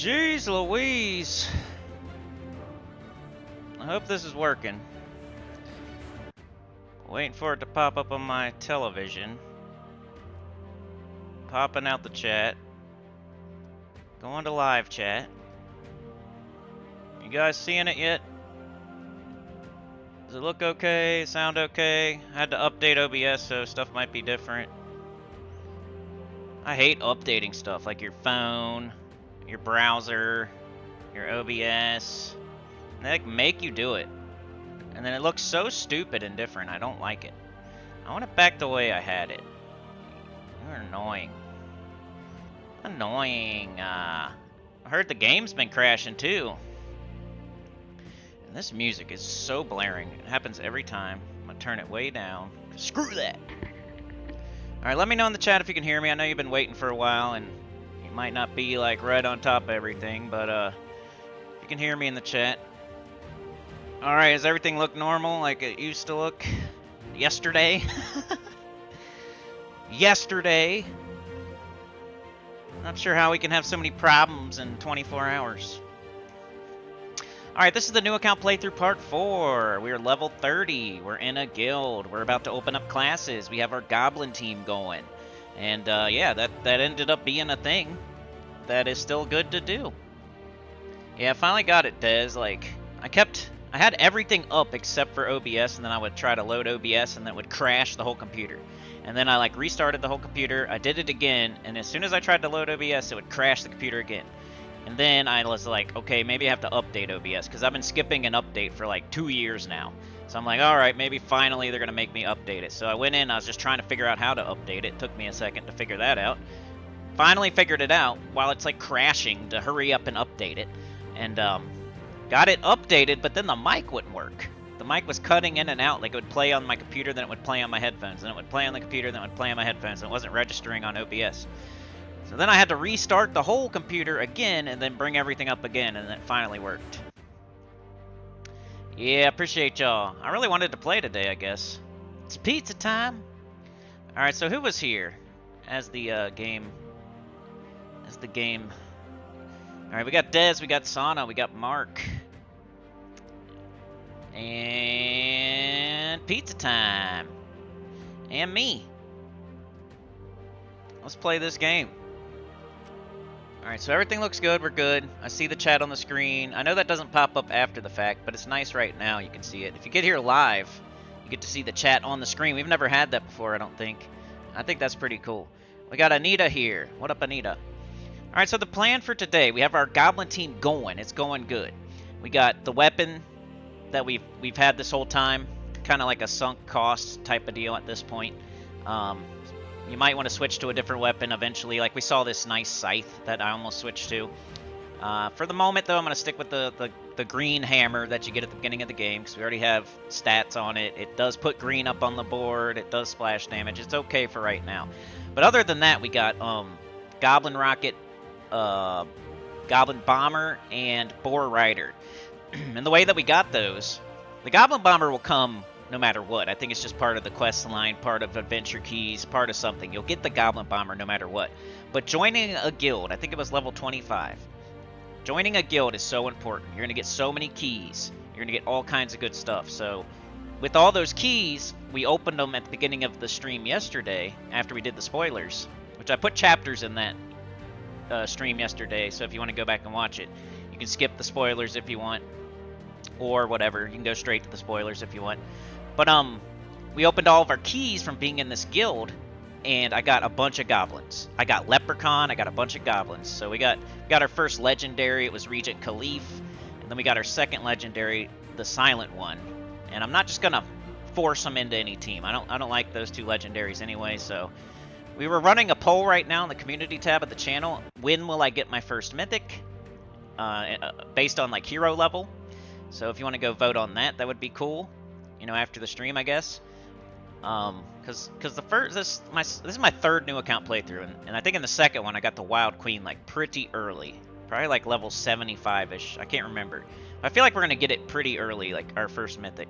Jeez Louise. I hope this is working. Waiting for it to pop up on my television. Popping out the chat. Going to live chat. You guys seeing it yet? Does it look okay? Sound okay? I had to update OBS, so stuff might be different. I hate updating stuff like your phone, your browser, your OBS. They make you do it. And then it looks so stupid and different. I don't like it. I want it back the way I had it. You're annoying. Annoying. I heard the game's been crashing too. And this music is so blaring. It happens every time. I'm gonna turn it way down. Screw that. Alright, let me know in the chat if you can hear me. I know you've been waiting for a while and you might not be like right on top of everything, but if you can hear me in the chat. Alright, does everything look normal like it used to look yesterday? Yesterday. Not sure how we can have so many problems in 24 hours. Alright, this is the new account playthrough part 4. We're level 30. We're in a guild. We're about to open up classes. We have our Goblin team going. And yeah, that ended up being a thing that is still good to do. Yeah, I finally got it, Dez. Like, I had everything up except for OBS, and then I would try to load OBS, and then it would crash the whole computer. And then I like restarted the whole computer, I did it again, and as soon as I tried to load OBS, it would crash the computer again. And then I was like, okay, maybe I have to update OBS, because I've been skipping an update for like 2 years now. So I'm like, alright, maybe finally they're going to make me update it. So I went in, I was just trying to figure out how to update it. It took me a second to figure that out. Finally figured it out, while it's like crashing, to hurry up and update it. And got it updated, but then the mic wouldn't work. The mic was cutting in and out. Like, it would play on my computer, then it would play on my headphones, then it would play on the computer, then it would play on my headphones, and it wasn't registering on OBS. So then I had to restart the whole computer again, and then bring everything up again, and it finally worked. Yeah, appreciate y'all. I really wanted to play today, I guess. It's pizza time! Alright, so who was here as the game? Alright, we got Dez, we got Sana, we got Mark. And pizza time. And me. Let's play this game. Alright, so everything looks good, we're good. I see the chat on the screen. I know that doesn't pop up after the fact, but it's nice right now, you can see it. If you get here live, you get to see the chat on the screen. We've never had that before, I don't think. I think that's pretty cool. We got Anita here. What up, Anita? Alright, so the plan for today, we have our Goblin team going. It's going good. We got the weapon that we've had this whole time. Kind of like a sunk cost type of deal at this point. You might want to switch to a different weapon eventually. Like, we saw this nice scythe that I almost switched to. For the moment, though, I'm going to stick with the green hammer that you get at the beginning of the game, because we already have stats on it. It does put green up on the board. It does splash damage. It's okay for right now. But other than that, we got Goblin Rocket, Goblin Bomber, and Boar Rider. And the way that we got those, the Goblin Bomber will come no matter what. I think it's just part of the quest line, part of adventure keys, part of something. You'll get the Goblin Bomber no matter what. But joining a guild, I think it was level 25. Joining a guild is so important. You're going to get so many keys. You're going to get all kinds of good stuff. So with all those keys, we opened them at the beginning of the stream yesterday after we did the spoilers, which I put chapters in that stream yesterday. So if you want to go back and watch it, you can skip the spoilers if you want, or whatever. You can go straight to the spoilers if you want. But we opened all of our keys from being in this guild, and I got a bunch of goblins. I got Leprechaun, I got a bunch of goblins. So we got our first legendary, it was Regent Khalif, and then we got our second legendary, the Silent One. And I'm not just gonna force them into any team. I don't like those two legendaries anyway, so we were running a poll right now in the community tab of the channel. When will I get my first mythic? Based on like hero level. So if you want to go vote on that, that would be cool. You know, after the stream, I guess. Because the first this is my third new account playthrough, and I think in the second one I got the Wild Queen like pretty early, probably like level 75ish. I can't remember. I feel like we're gonna get it pretty early, like our first mythic.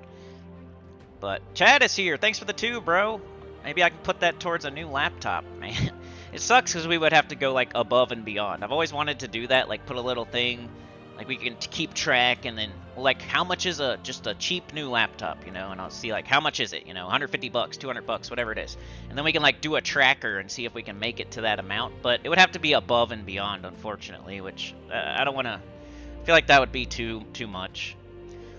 But Chad is here. Thanks for the 2, bro. Maybe I can put that towards a new laptop, man. It sucks because we would have to go like above and beyond. I've always wanted to do that, like put a little thing, like we can keep track, and then like how much is just a cheap new laptop, you know, and I'll see like how much is it, you know, 150 bucks, 200 bucks, whatever it is, and then we can like do a tracker and see if we can make it to that amount. But it would have to be above and beyond, unfortunately, which I don't want to. I feel like that would be too much,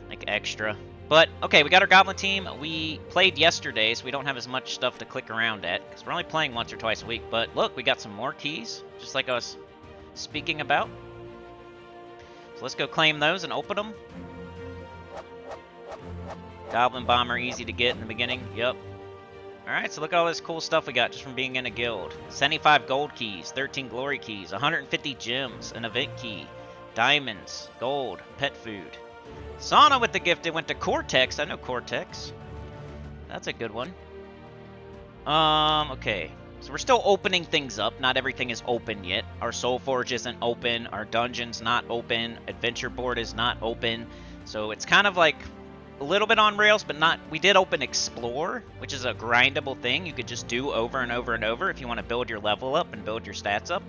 like extra. But, okay, we got our Goblin team. We played yesterday, so we don't have as much stuff to click around at, because we're only playing once or twice a week. But, look, we got some more keys, just like I was speaking about. So let's go claim those and open them. Goblin Bomber, easy to get in the beginning. Yep. Alright, so look at all this cool stuff we got just from being in a guild. 75 gold keys, 13 glory keys, 150 gems, an event key, diamonds, gold, pet food. Sauna with the gift. It went to Cortex. I know Cortex. That's a good one. Okay. So we're still opening things up. Not everything is open yet. Our Soul Forge isn't open. Our dungeon's not open. Adventure board is not open. So it's kind of like a little bit on rails, but not. We did open Explore, which is a grindable thing you could just do over and over and over if you want to build your level up and build your stats up.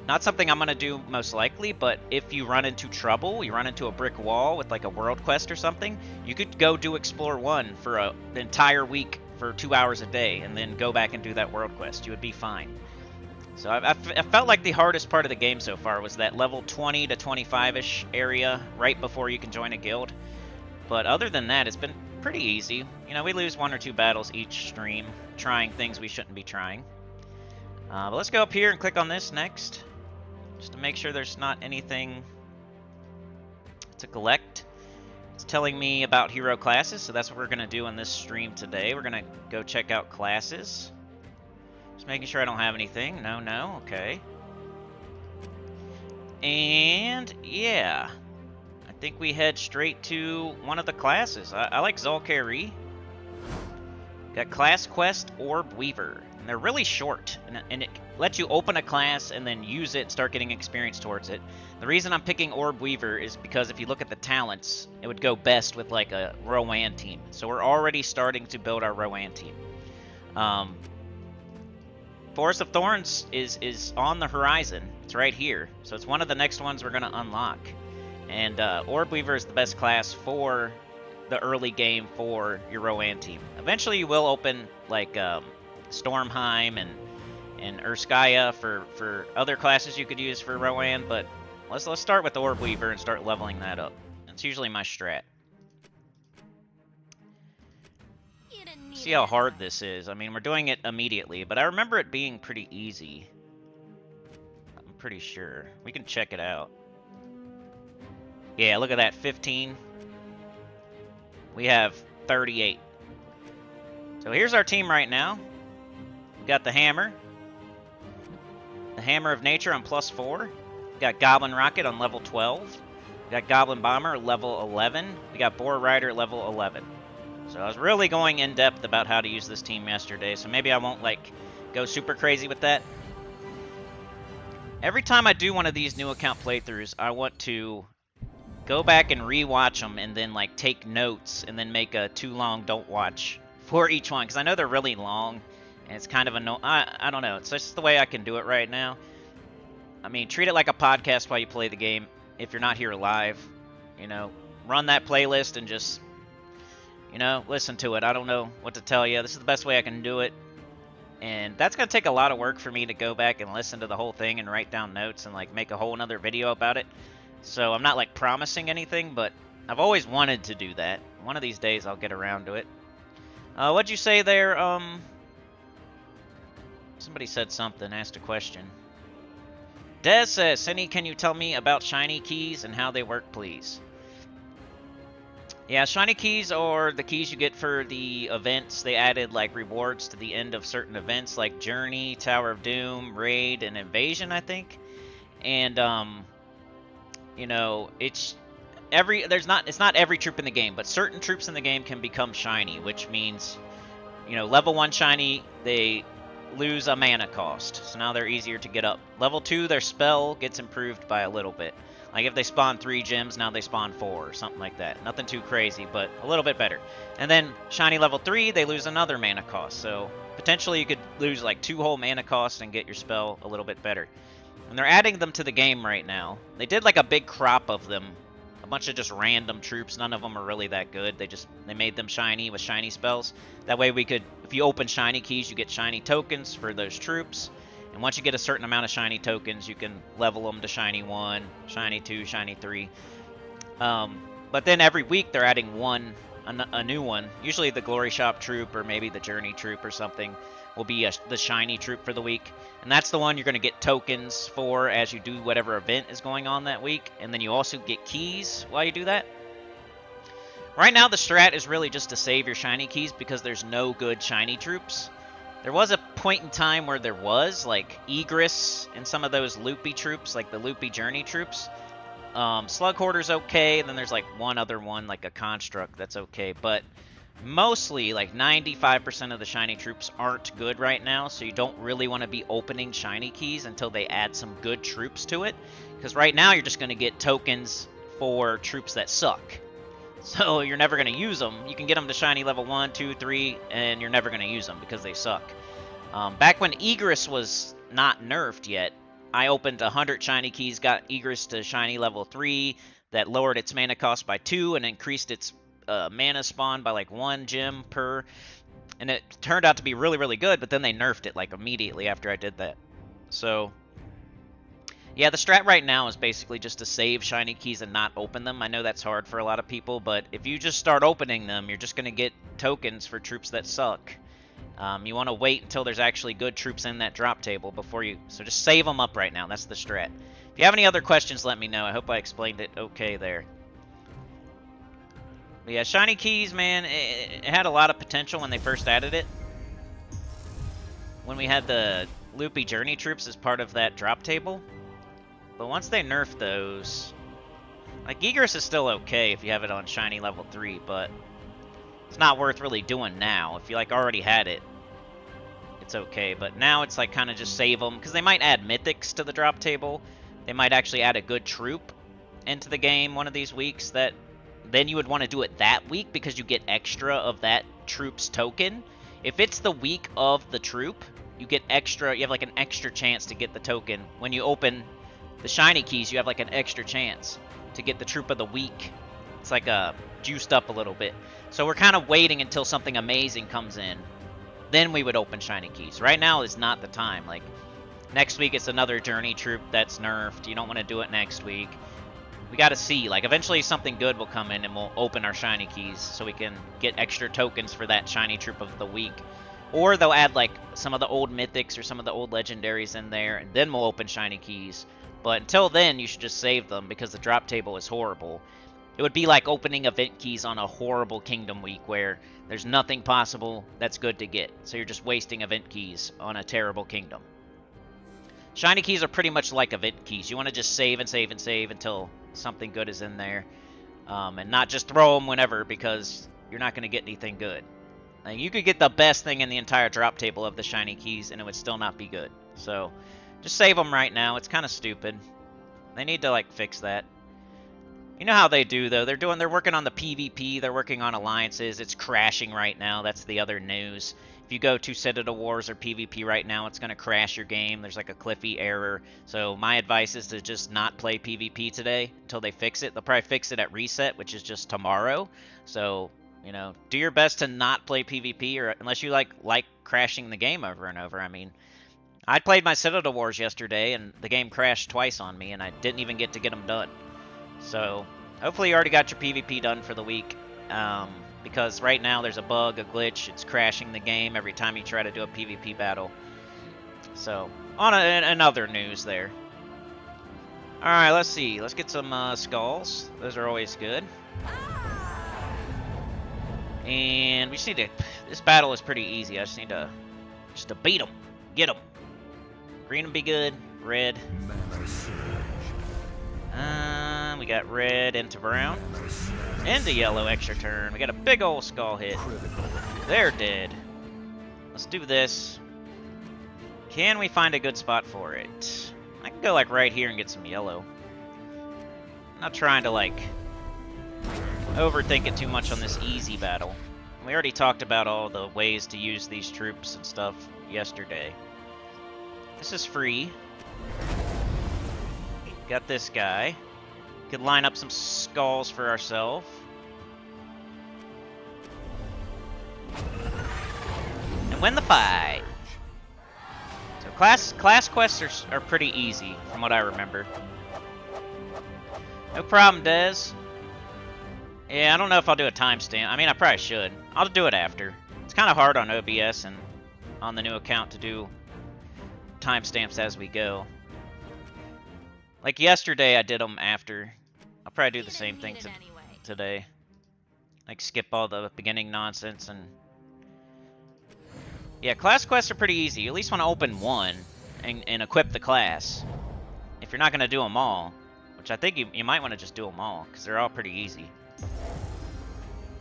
Not something I'm going to do most likely, but if you run into trouble, you run into a brick wall with like a world quest or something, you could go do Explore 1 for an entire week for 2 hours a day and then go back and do that world quest. You would be fine. So I felt like the hardest part of the game so far was that level 20 to 25-ish area right before you can join a guild. But other than that, it's been pretty easy. You know, we lose 1 or 2 battles each stream, trying things we shouldn't be trying. But let's go up here and click on this next. Just to make sure there's not anything to collect. It's telling me about hero classes, so that's what we're going to do in this stream today. We're going to go check out classes. Just making sure I don't have anything. No, okay. And, yeah. I think we head straight to one of the classes. I like Zolkari. Got Class Quest Orb Weaver. And they're really short, and it lets you open a class and then use it and start getting experience towards it. The reason I'm picking Orb Weaver is because if you look at the talents, it would go best with like a Rowan team. So we're already starting to build our Rowan team. Forest of Thorns is on the horizon. It's right here. So it's one of the next ones we're going to unlock. And Orb Weaver is the best class for the early game for your Rowan team. Eventually you will open like Stormheim and Urskaya for other classes you could use for Rowan, but let's start with the Orb Weaver and start leveling that up. That's usually my strat. See how hard this is. I mean, we're doing it immediately, but I remember it being pretty easy. I'm pretty sure. We can check it out. Yeah, look at that, 15. We have 38. So here's our team right now. We got the Hammer. The Hammer of Nature on +4. We got Goblin Rocket on level 12. We got Goblin Bomber level 11. We got Boar Rider level 11. So I was really going in depth about how to use this team yesterday, so maybe I won't like go super crazy with that. Every time I do one of these new account playthroughs, I want to go back and rewatch them and then like take notes and then make a too long don't watch for each one, because I know they're really long and it's kind of annoying. I don't know, it's just the way I can do it right now. I mean, treat it like a podcast while you play the game. If you're not here live, you know, run that playlist and just, you know, listen to it. I don't know what to tell you. This is the best way I can do it. And that's going to take a lot of work for me to go back and listen to the whole thing and write down notes and like make a whole nother video about it. So I'm not like promising anything, but I've always wanted to do that. One of these days I'll get around to it. What'd you say there? Somebody said something, asked a question. Des says, Cindy, can you tell me about shiny keys and how they work, please? Yeah, shiny keys are the keys you get for the events. They added like rewards to the end of certain events like Journey, Tower of Doom, Raid, and Invasion, I think. And you know, it's not every troop in the game, but certain troops in the game can become shiny, which means, you know, level 1 shiny, they lose a mana cost, so now they're easier to get up. Level 2, their spell gets improved by a little bit. Like if they spawn 3 gems, now they spawn 4 or something like that. Nothing too crazy, but a little bit better. And then shiny level 3, they lose another mana cost. So potentially you could lose like 2 whole mana costs and get your spell a little bit better. And they're adding them to the game right now. They did like a big crop of them. A bunch of just random troops. None of them are really that good. They made them shiny with shiny spells. That way we could, if you open shiny keys, you get shiny tokens for those troops. And once you get a certain amount of shiny tokens, you can level them to shiny 1, shiny 2, shiny 3. But then every week they're adding a new one. Usually the Glory Shop troop or maybe the Journey troop or something will be the shiny troop for the week. And that's the one you're going to get tokens for as you do whatever event is going on that week. And then you also get keys while you do that. Right now the strat is really just to save your shiny keys because there's no good shiny troops. There was a point in time where there was, like, Egress and some of those loopy troops, like the loopy Journey troops. Slug Hoarder's okay, and then there's, like, one other one, like a Construct that's okay. But mostly, like, 95% of the shiny troops aren't good right now, so you don't really want to be opening shiny keys until they add some good troops to it. Because right now you're just going to get tokens for troops that suck. So you're never going to use them. You can get them to shiny level 1, 2, 3, and you're never going to use them because they suck. Back when Egress was not nerfed yet, I opened 100 shiny keys, got Egress to shiny level 3, that lowered its mana cost by 2 and increased its mana spawn by like 1 gem per. And it turned out to be really, really good, but then they nerfed it like immediately after I did that. So yeah, the strat right now is basically just to save shiny keys and not open them. I know that's hard for a lot of people, but if you just start opening them, you're just going to get tokens for troops that suck. You want to wait until there's actually good troops in that drop table before you... So just save them up right now. That's the strat. If you have any other questions, let me know. I hope I explained it okay there. But yeah, shiny keys, man, it had a lot of potential when they first added it. When we had the loopy Journey troops as part of that drop table. But once they nerf those, like Egress is still okay if you have it on shiny level 3, but it's not worth really doing now. If you like already had it, it's okay. But now it's like kind of just save them because they might add mythics to the drop table. They might actually add a good troop into the game one of these weeks that then you would want to do it that week because you get extra of that troop's token. If it's the week of the troop, you get extra. You have like an extra chance to get the token when you open the shiny keys. You have like an extra chance to get the troop of the week. It's like juiced up a little bit. So we're kind of waiting until something amazing comes in. Then we would open shiny keys. Right now is not the time. Like next week it's another Journey troop that's nerfed. You don't want to do it next week. We got to see. Like eventually something good will come in and we'll open our shiny keys so we can get extra tokens for that shiny troop of the week. Or they'll add like some of the old mythics or some of the old legendaries in there, and then we'll open shiny keys. But until then, you should just save them because the drop table is horrible. It would be like opening event keys on a horrible kingdom week where there's nothing possible that's good to get. So you're just wasting event keys on a terrible kingdom. Shiny keys are pretty much like event keys. You want to just save and save and save until something good is in there. And not just throw them whenever because you're not going to get anything good. Like, you could get the best thing in the entire drop table of the shiny keys and it would still not be good. So just save them right now. It's kind of stupid. They need to like fix that. You know how they do though. They're working on the PvP. They're working on alliances. It's crashing right now. That's the other news. If you go to Citadel Wars or PvP right now, it's going to crash your game. There's like a Cliffy error. So my advice is to just not play PvP today until they fix it. They'll probably fix it at reset, which is just tomorrow. So, you know, do your best to not play PvP or unless you like crashing the game over and over. I mean, I played my Citadel Wars yesterday, and the game crashed twice on me, and I didn't even get to get them done. So, hopefully you already got your PvP done for the week, because right now there's a bug, a glitch, it's crashing the game every time you try to do a PvP battle. So, on another news there. Alright, let's see. Let's get some skulls. Those are always good. And we just need to... This battle is pretty easy. I just need to... Just to beat them. Get them. Green would be good. Red. We got red into brown. Into yellow extra turn. We got a big old skull hit. They're dead. Let's do this. Can we find a good spot for it? I can go like right here and get some yellow. not trying to, like, overthink it too much on this easy battle. We already talked about all the ways to use these troops and stuff yesterday. This is free. Got this guy. Could line up some skulls for ourselves. And win the fight. So class quests are pretty easy, from what I remember. No problem, Dez. Yeah, I don't know if I'll do a timestamp. I mean, I probably should. I'll do it after. It's kind of hard on OBS and on the new account to do timestamps as we go. Like yesterday, I did them after. I'll probably do the same thing today. Like skip all the beginning nonsense and... Yeah, class quests are pretty easy. You at least want to open one and equip the class. If you're not going to do them all. Which I think you might want to just do them all, because they're all pretty easy.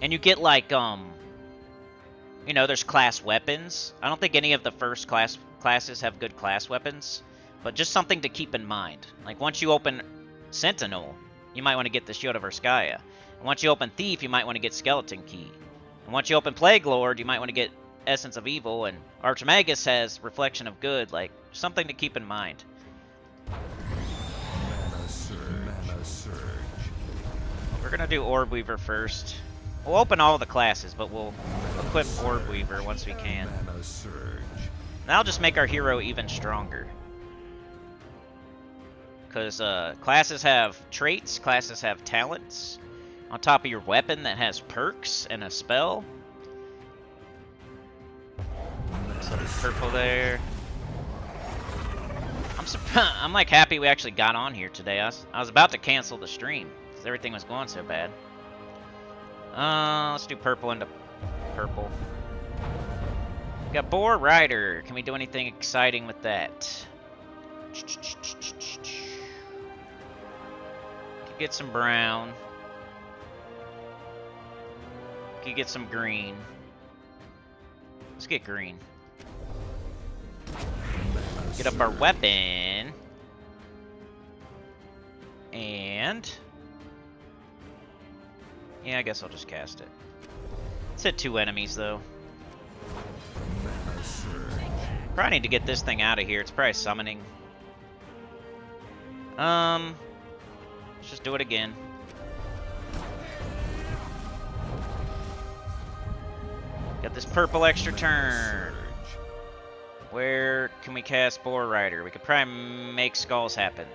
And you get like, you know, there's class weapons. I don't think any of the first classes have good class weapons. But just something to keep in mind. Like once you open Sentinel, you might want to get the Shield of Erskaya. And once you open Thief, you might want to get Skeleton Key. And once you open Plague Lord, you might want to get Essence of Evil, and Archmagus has Reflection of Good, like, something to keep in mind. Mana Surge. We're gonna do Orb Weaver first. We'll open all the classes, but we'll equip Orb Weaver once we can. That'll just make our hero even stronger. Because classes have traits, classes have talents, on top of your weapon that has perks and a spell. Some purple there. I'm like happy we actually got on here today. I was about to cancel the stream because everything was going so bad. Let's do purple into purple. We got Boar Rider. Can we do anything exciting with that? Could get some brown. Could get some green. Let's get green. Get up our weapon. And... yeah, I guess I'll just cast it. Let's hit 2 enemies, though. Probably need to get this thing out of here. It's probably summoning. Let's just do it again. Got this purple extra turn. Where can we cast Boar Rider? We could probably make skulls happen.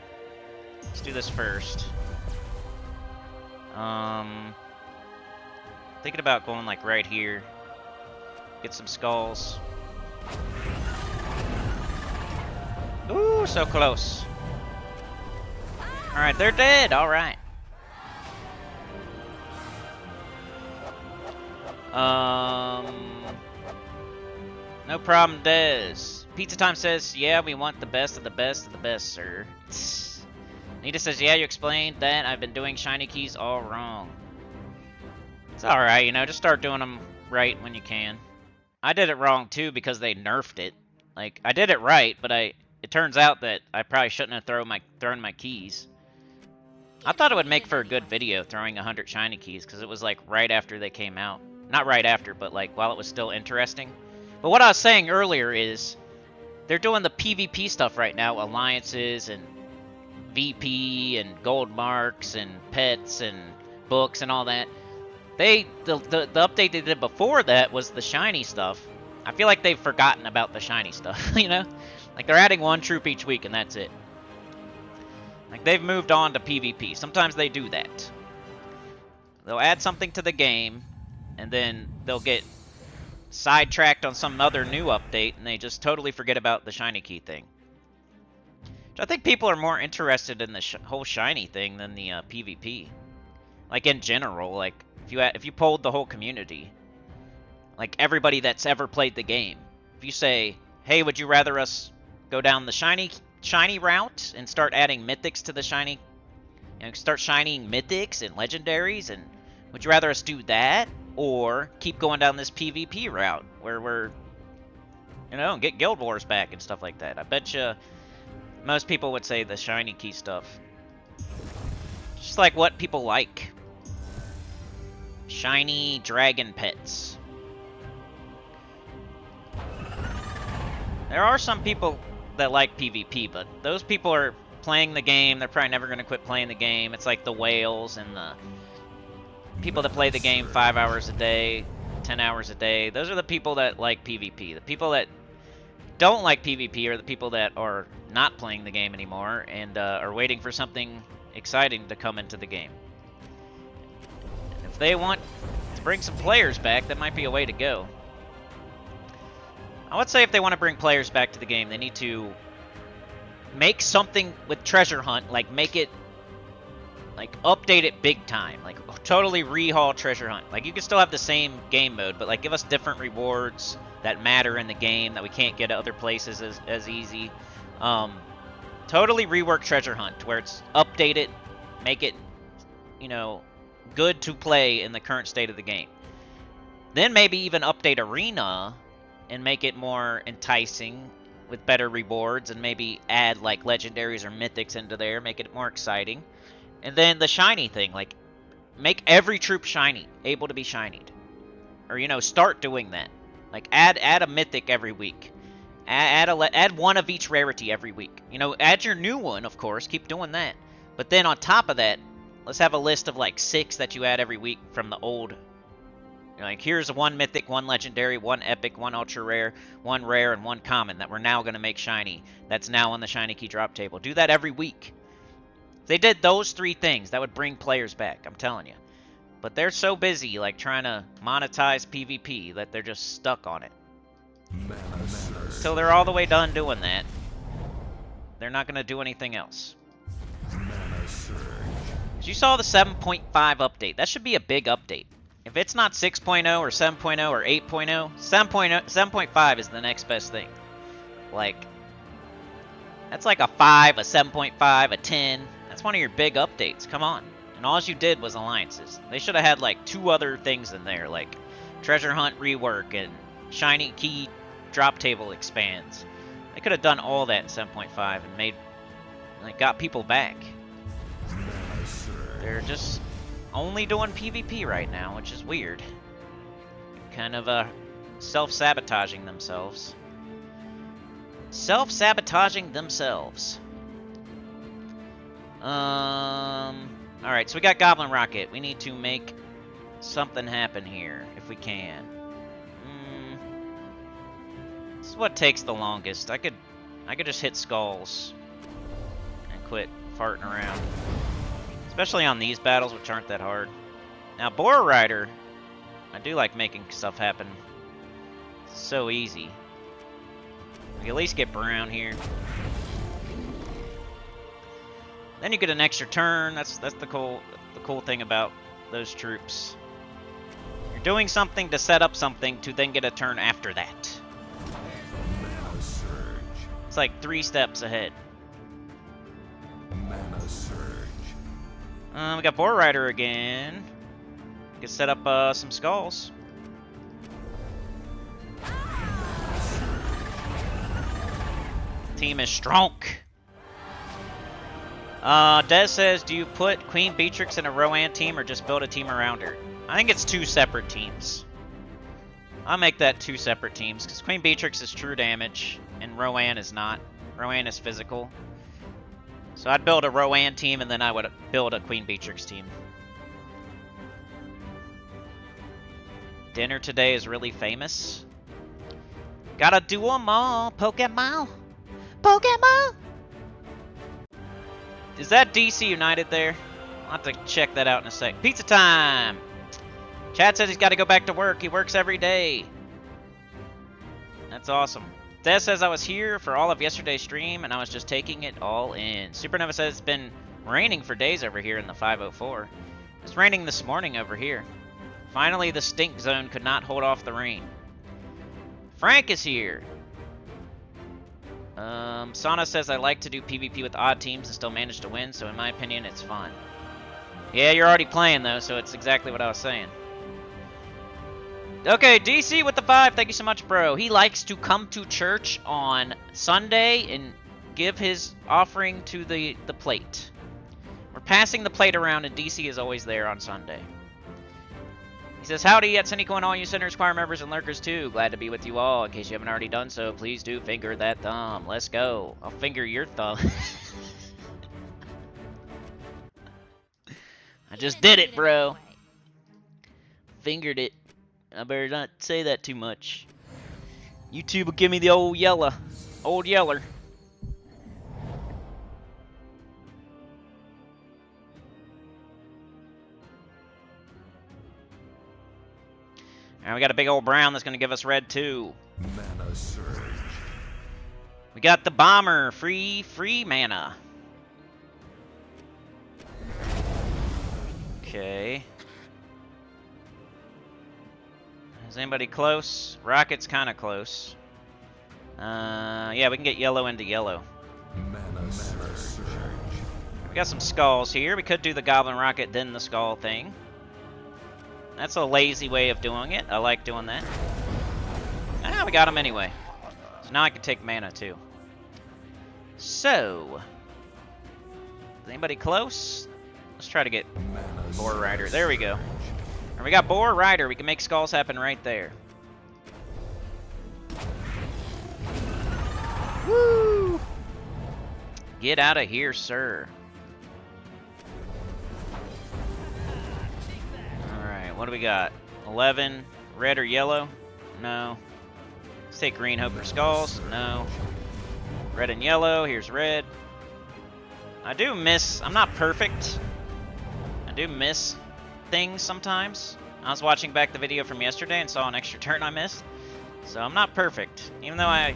Let's do this first. Thinking about going like right here. Get some skulls. Ooh, so close. Alright, they're dead. Alright. No problem, Dez. Pizza Time says, yeah, we want the best of the best of the best, sir. Nita says, yeah, you explained that. I've been doing shiny keys all wrong. It's alright, you know, just start doing them right when you can. I did it wrong, too, because they nerfed it. Like, I did it right, but it turns out that I probably shouldn't have thrown my keys. I thought it would make for a good video, throwing 100 shiny keys, because it was, like, right after they came out. Not right after, but, like, while it was still interesting. But what I was saying earlier is, they're doing the PvP stuff right now, alliances and VP and gold marks and pets and books and all that. The update they did before that was the shiny stuff. I feel like they've forgotten about the shiny stuff, you know? Like, they're adding 1 troop each week and that's it. Like, they've moved on to PvP. Sometimes they do that. They'll add something to the game, and then they'll get sidetracked on some other new update, and they just totally forget about the shiny key thing. Which I think people are more interested in the whole shiny thing than the PvP. Like, in general, like, if you polled the whole community, like, everybody that's ever played the game, if you say, hey, would you rather us go down the shiny route and start adding mythics to the shiny, you know, start shining mythics and legendaries, and would you rather us do that, or keep going down this PvP route where we're, you know, get Guild Wars back and stuff like that? I bet you most people would say the shiny key stuff. Just like what people like. Shiny dragon pets. There are some people that like PvP, but those people are playing the game. They're probably never going to quit playing the game. It's like the whales and the people that play the game 5 hours a day, 10 hours a day. Those are the people that like PvP. The people that don't like PvP are the people that are not playing the game anymore and are waiting for something exciting to come into the game. And if they want to bring some players back, that might be a way to go. I would say if they want to bring players back to the game, they need to make something with Treasure Hunt, like make it, like update it big time, like totally rehaul Treasure Hunt. Like you can still have the same game mode, but like give us different rewards that matter in the game that we can't get at other places as easy. Totally rework Treasure Hunt where it's updated, make it, you know, good to play in the current state of the game. Then maybe even update Arena and make it more enticing with better rewards, and maybe add like legendaries or mythics into there, make it more exciting. And then the shiny thing, like make every troop shiny, able to be shinied. Or, you know, start doing that. Like add a mythic every week. Add one of each rarity every week. You know, add your new one, of course, keep doing that. But then on top of that, let's have a list of like 6 that you add every week from the old. Like, here's one mythic, one legendary, one epic, one ultra rare, one rare, and one common that we're now going to make shiny. That's now on the shiny key drop table. Do that every week. If they did those 3 things, that would bring players back, I'm telling you. But they're so busy, like, trying to monetize PvP that they're just stuck on it. Until they're all the way done doing that, they're not going to do anything else. You saw the 7.5 update. That should be a big update. If it's not 6.0 or 7.0 or 8.0, 7.5 is the next best thing. Like, that's like a 5, a 7.5, a 10. That's one of your big updates. Come on. And all you did was alliances. They should have had like 2 other things in there, like Treasure Hunt rework and Shiny Key drop table expands. They could have done all that in 7.5 and made, like, got people back. They're just only doing PvP right now, which is weird. Kind of self-sabotaging themselves. Self-sabotaging themselves. Alright, so we got Goblin Rocket. We need to make something happen here, if we can. This is what takes the longest. I could just hit skulls and quit farting around. Especially on these battles, which aren't that hard. Now, Boar Rider, I do like making stuff happen. It's so easy. We at least get Brown here. Then you get an extra turn. That's the cool thing about those troops. You're doing something to set up something to then get a turn after that. It's like 3 steps ahead. We got Boar Rider again. We can set up some skulls. Team is strong. Des says, do you put Queen Beatrix in a Rowan team or just build a team around her? I think it's 2 separate teams. I'll make that 2 separate teams, because Queen Beatrix is true damage, and Rowan is not. Rowan is physical. So I'd build a Rowan team, and then I would build a Queen Beatrix team. Dinner today is really famous. Gotta do 'em all, Pokemon! Pokemon! Is that DC United there? I'll have to check that out in a sec. Pizza time! Chad says he's got to go back to work. He works every day. That's awesome. Des says I was here for all of yesterday's stream, and I was just taking it all in. Supernova says it's been raining for days over here in the 504. It's raining this morning over here. Finally, the stink zone could not hold off the rain. Frank is here. Sana says I like to do PvP with odd teams and still manage to win, so in my opinion, it's fun. Yeah, you're already playing, though, so it's exactly what I was saying. Okay, DC with the 5. Thank you so much, bro. He likes to come to church on Sunday and give his offering to the plate. We're passing the plate around, and DC is always there on Sunday. He says, howdy, at Cynical and all you Sinners Choir members and lurkers too. Glad to be with you all. In case you haven't already done so, please do finger that thumb. Let's go. I'll finger your thumb. I just did it, bro. Fingered it. I better not say that too much. YouTube will give me the old yella. Old yeller. And we got a big old brown that's going to give us red too. Mana surge. We got the bomber. Free mana. Okay. Is anybody close? Rocket's kind of close. Yeah, we can get yellow into yellow. Mana surge. We got some skulls here. We could do the goblin rocket, then the skull thing. That's a lazy way of doing it. I like doing that. Ah, we got him anyway. So now I can take mana too. So, is anybody close? Let's try to get Boar Rider. There we go. And we got Boar Rider. We can make skulls happen right there. Woo! Get out of here, sir. Alright, what do we got? 11. Red or yellow? No. Let's take green, hope for skulls. No. Red and yellow. Here's red. I do miss... I'm not perfect. I do miss things sometimes. I was watching back the video from yesterday and saw an extra turn I missed. So I'm not perfect. Even though I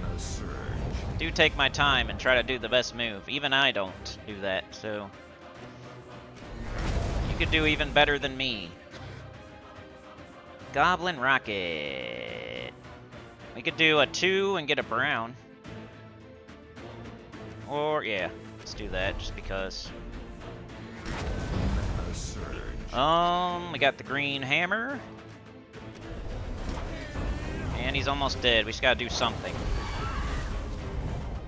do take my time and try to do the best move. Even I don't do that, so... You could do even better than me. Goblin Rocket. We could do a 2 and get a brown. Or, yeah, let's do that just because. We got the green hammer. And he's almost dead. We just gotta do something.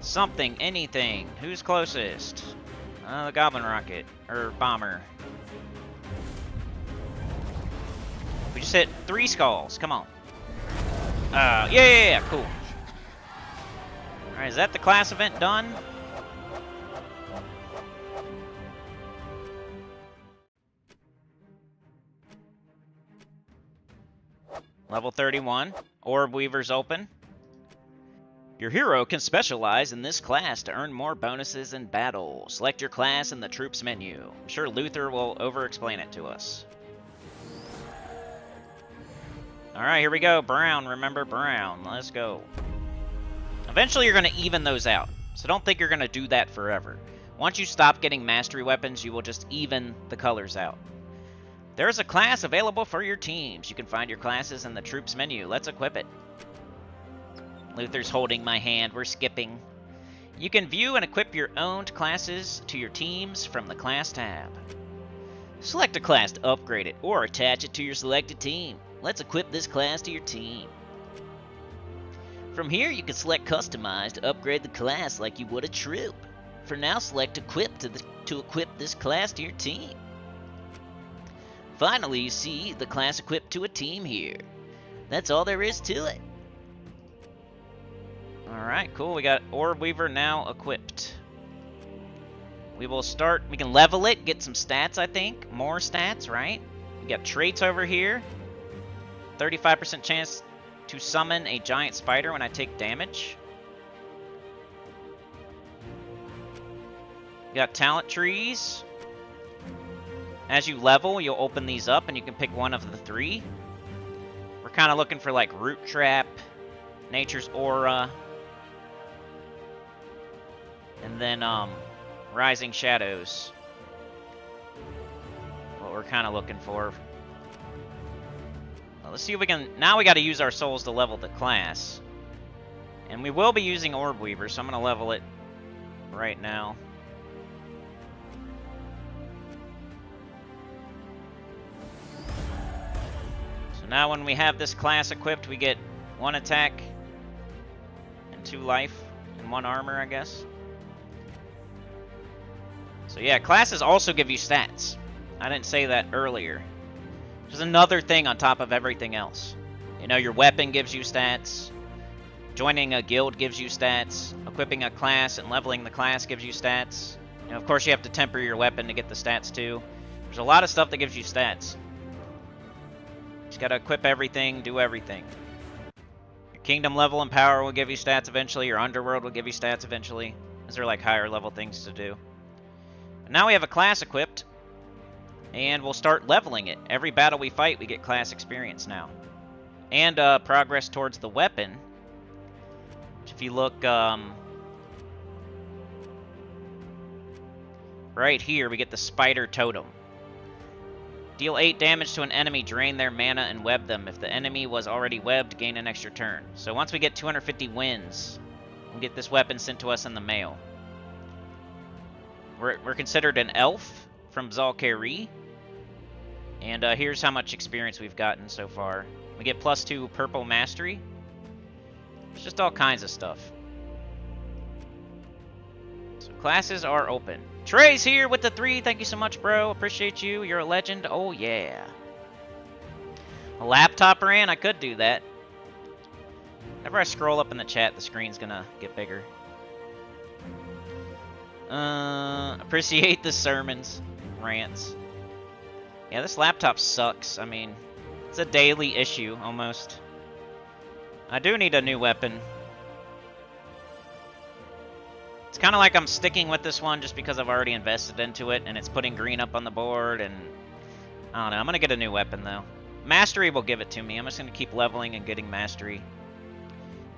Something, anything. Who's closest? The Goblin Rocket. Or Bomber. We just hit 3 skulls. Come on. Yeah, cool. Alright, is that the class event done? Level 31. Orb Weaver's open. Your hero can specialize in this class to earn more bonuses in battle. Select your class in the troops menu. I'm sure Luther will over-explain it to us. Alright, here we go. Brown. Remember brown. Let's go. Eventually you're going to even those out. So don't think you're going to do that forever. Once you stop getting mastery weapons, you will just even the colors out. There's a class available for your teams. You can find your classes in the troops menu. Let's equip it. Luther's holding my hand. We're skipping. You can view and equip your owned classes to your teams from the class tab. Select a class to upgrade it or attach it to your selected team. Let's equip this class to your team. From here, you can select Customize to upgrade the class like you would a troop. For now, select Equip to equip this class to your team. Finally, you see the class equipped to a team here. That's all there is to it. Alright, cool. We got Orb Weaver now equipped. We will start, we can level it, get some stats, I think. More stats, right? We got traits over here. 35% chance to summon a giant spider when I take damage. We got talent trees. As you level, you'll open these up and you can pick one of the 3. We're kind of looking for like Root Trap, Nature's Aura, and then Rising Shadows. What we're kind of looking for. Well, let's see if we can... Now we got to use our souls to level the class. And we will be using Orb Weaver, so I'm going to level it right now. Now when we have this class equipped, we get 1 attack and 2 life and 1 armor, I guess. So So yeah, classes also give you stats. I didn't say that earlier. There's another thing on top of everything else. You know, your weapon gives you stats. Joining a guild gives you stats. Equipping a class and leveling the class gives you stats. You know, of course, you have to temper your weapon to get the stats too. There's a lot of stuff that gives you stats. You just gotta equip everything, do everything. Your kingdom level and power will give you stats eventually. Your underworld will give you stats eventually. Those are like higher level things to do. But now we have a class equipped. And we'll start leveling it. Every battle we fight, we get class experience now. And progress towards the weapon. Which if you look right here, we get the spider totem. Deal 8 damage to an enemy, drain their mana, and web them. If the enemy was already webbed, gain an extra turn. So once we get 250 wins, we'll get this weapon sent to us in the mail. We're considered an elf from Zalkari. And here's how much experience we've gotten so far. We get +2 purple mastery. It's just all kinds of stuff. So classes are open. Trey's here with the 3. Thank you so much, bro. Appreciate you. You're a legend. Oh, yeah. A laptop ran? I could do that. Whenever I scroll up in the chat, the screen's gonna get bigger. Appreciate the sermons. Rants. Yeah, this laptop sucks. I mean, it's a daily issue, almost. I do need a new weapon. It's kind of like I'm sticking with this one just because I've already invested into it, and it's putting green up on the board, and I don't know. I'm going to get a new weapon, though. Mastery will give it to me. I'm just going to keep leveling and getting mastery.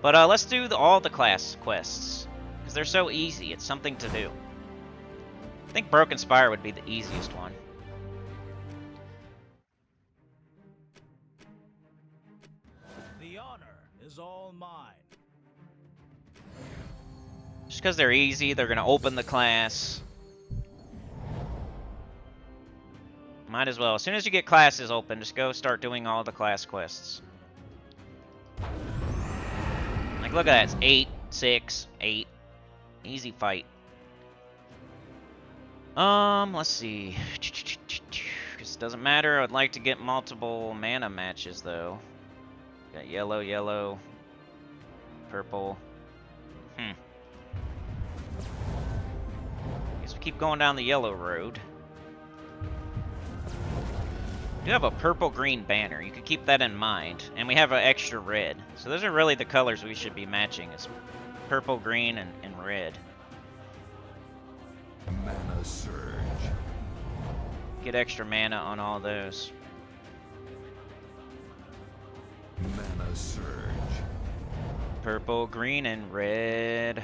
But let's do all the class quests, because they're so easy. It's something to do. I think Broken Spire would be the easiest one. The honor is all mine. Just because they're easy, they're going to open the class. Might as well. As soon as you get classes open, just go start doing all the class quests. Like, look at that. It's 8, 6, 8. Easy fight. Let's see. Because it doesn't matter. I'd like to get multiple mana matches, though. Got yellow, yellow, purple. Guess we keep going down the yellow road. We do have a purple-green banner. You can keep that in mind. And we have an extra red. So those are really the colors we should be matching. It's purple, green, and red. Mana surge. Get extra mana on all those. Mana surge. Purple, green, and red.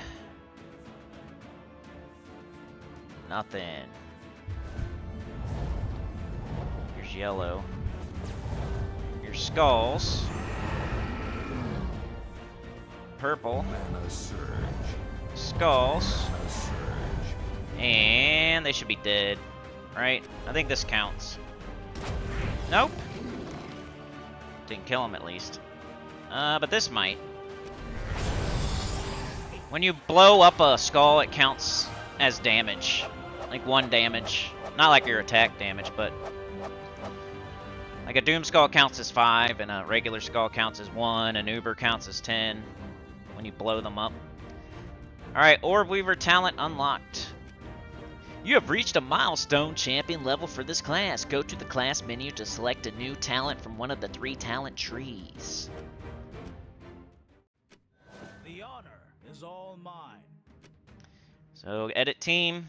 Nothing. Here's yellow. Here's skulls. Purple. Mana surge. Skulls. Mana surge. And they should be dead. Right? I think this counts. Nope. Didn't kill him at least. But this might. When you blow up a skull, it counts as damage. Like 1 damage. Not like your attack damage, but... Like a Doom Skull counts as 5, and a regular skull counts as 1, an Uber counts as 10. When you blow them up. Alright, Orb Weaver talent unlocked. You have reached a milestone champion level for this class. Go to the class menu to select a new talent from one of the 3 talent trees. The honor is all mine. So, edit team,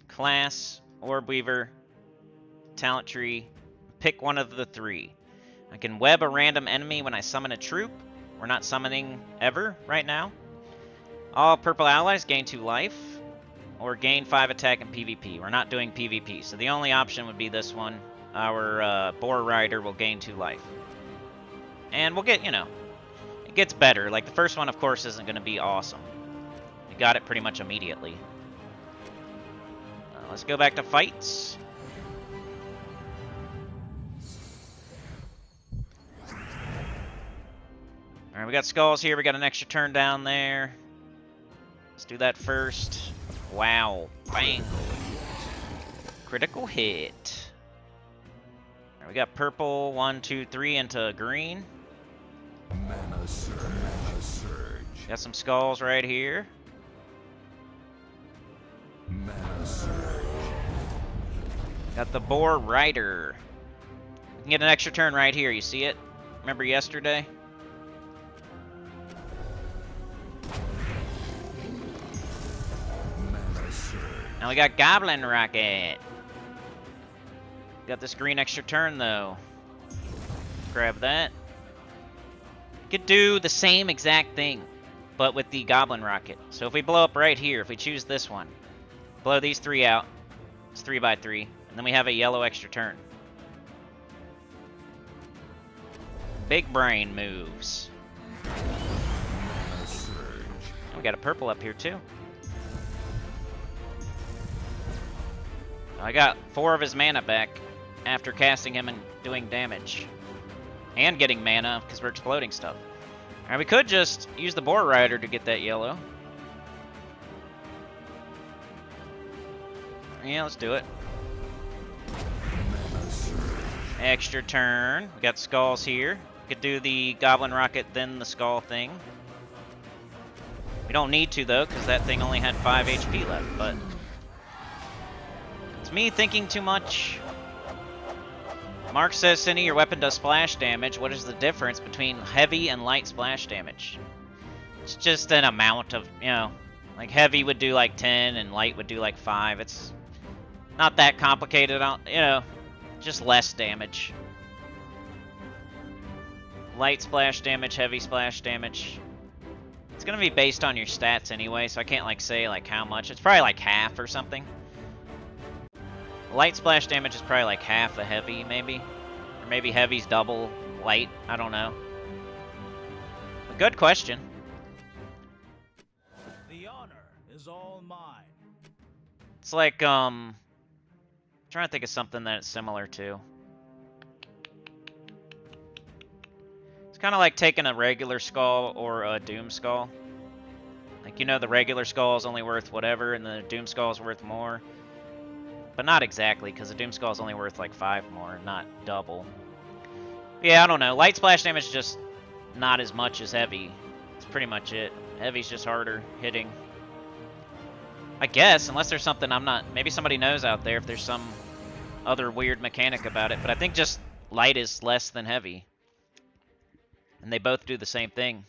class, Orb Weaver, talent tree, pick one of the 3. I can web a random enemy when I summon a troop. We're not summoning ever right now. All purple allies gain 2 life. Or gain 5 attack in PvP. We're not doing PvP, so the only option would be this one. Our Boar Rider will gain 2 life. And we'll get, you know, it gets better. Like, the first one, of course, isn't going to be awesome. We got it pretty much immediately. Let's go back to fights. Alright, we got skulls here. We got an extra turn down there. Let's do that first. Wow. Bang. Critical hit. Alright, we got purple, 1, 2, 3 into green. Mana surge. Mana surge. Got some skulls right here. Mana surge. Got the Boar Rider. We can get an extra turn right here. You see it? Remember yesterday? Mana surge. Now we got Goblin Rocket. Got this green extra turn though. Grab that. Could do the same exact thing, but with the Goblin Rocket. So if we blow up right here, if we choose this one, blow these 3 out. It's 3 by 3, and then we have a yellow extra turn. Big brain moves. Mana surge. And we got a purple up here too. I got 4 of his mana back after casting him and doing damage. And getting mana, because we're exploding stuff. Alright, we could just use the Boar Rider to get that yellow. Yeah, let's do it. Mana surge. Extra turn. We got skulls here. We could do the Goblin Rocket, then the skull thing. We don't need to, though, because that thing only had 5 HP left, but... It's me thinking too much. Mark says, Cindy, your weapon does splash damage. What is the difference between heavy and light splash damage? It's just an amount of, you know, like heavy would do like 10 and light would do like 5. It's not that complicated, you know, just less damage. Light splash damage, heavy splash damage. It's gonna be based on your stats anyway, so I can't like say like how much. It's probably like half or something. Light splash damage is probably like half the heavy, maybe. Or maybe heavy's double light. I don't know. A good question. The honor is all mine. It's like, trying to think of something that it's similar to. It's kind of like taking a regular skull or a doom skull. Like, you know, the regular skull is only worth whatever, and the doom skull is worth more. But not exactly, because the doom skull is only worth like 5 more, not double. Yeah, I don't know. Light splash damage is just not as much as heavy. That's pretty much it. Heavy's just harder hitting. I guess, unless there's something I'm not... Maybe somebody knows out there if there's some other weird mechanic about it. But I think just light is less than heavy. And they both do the same thing.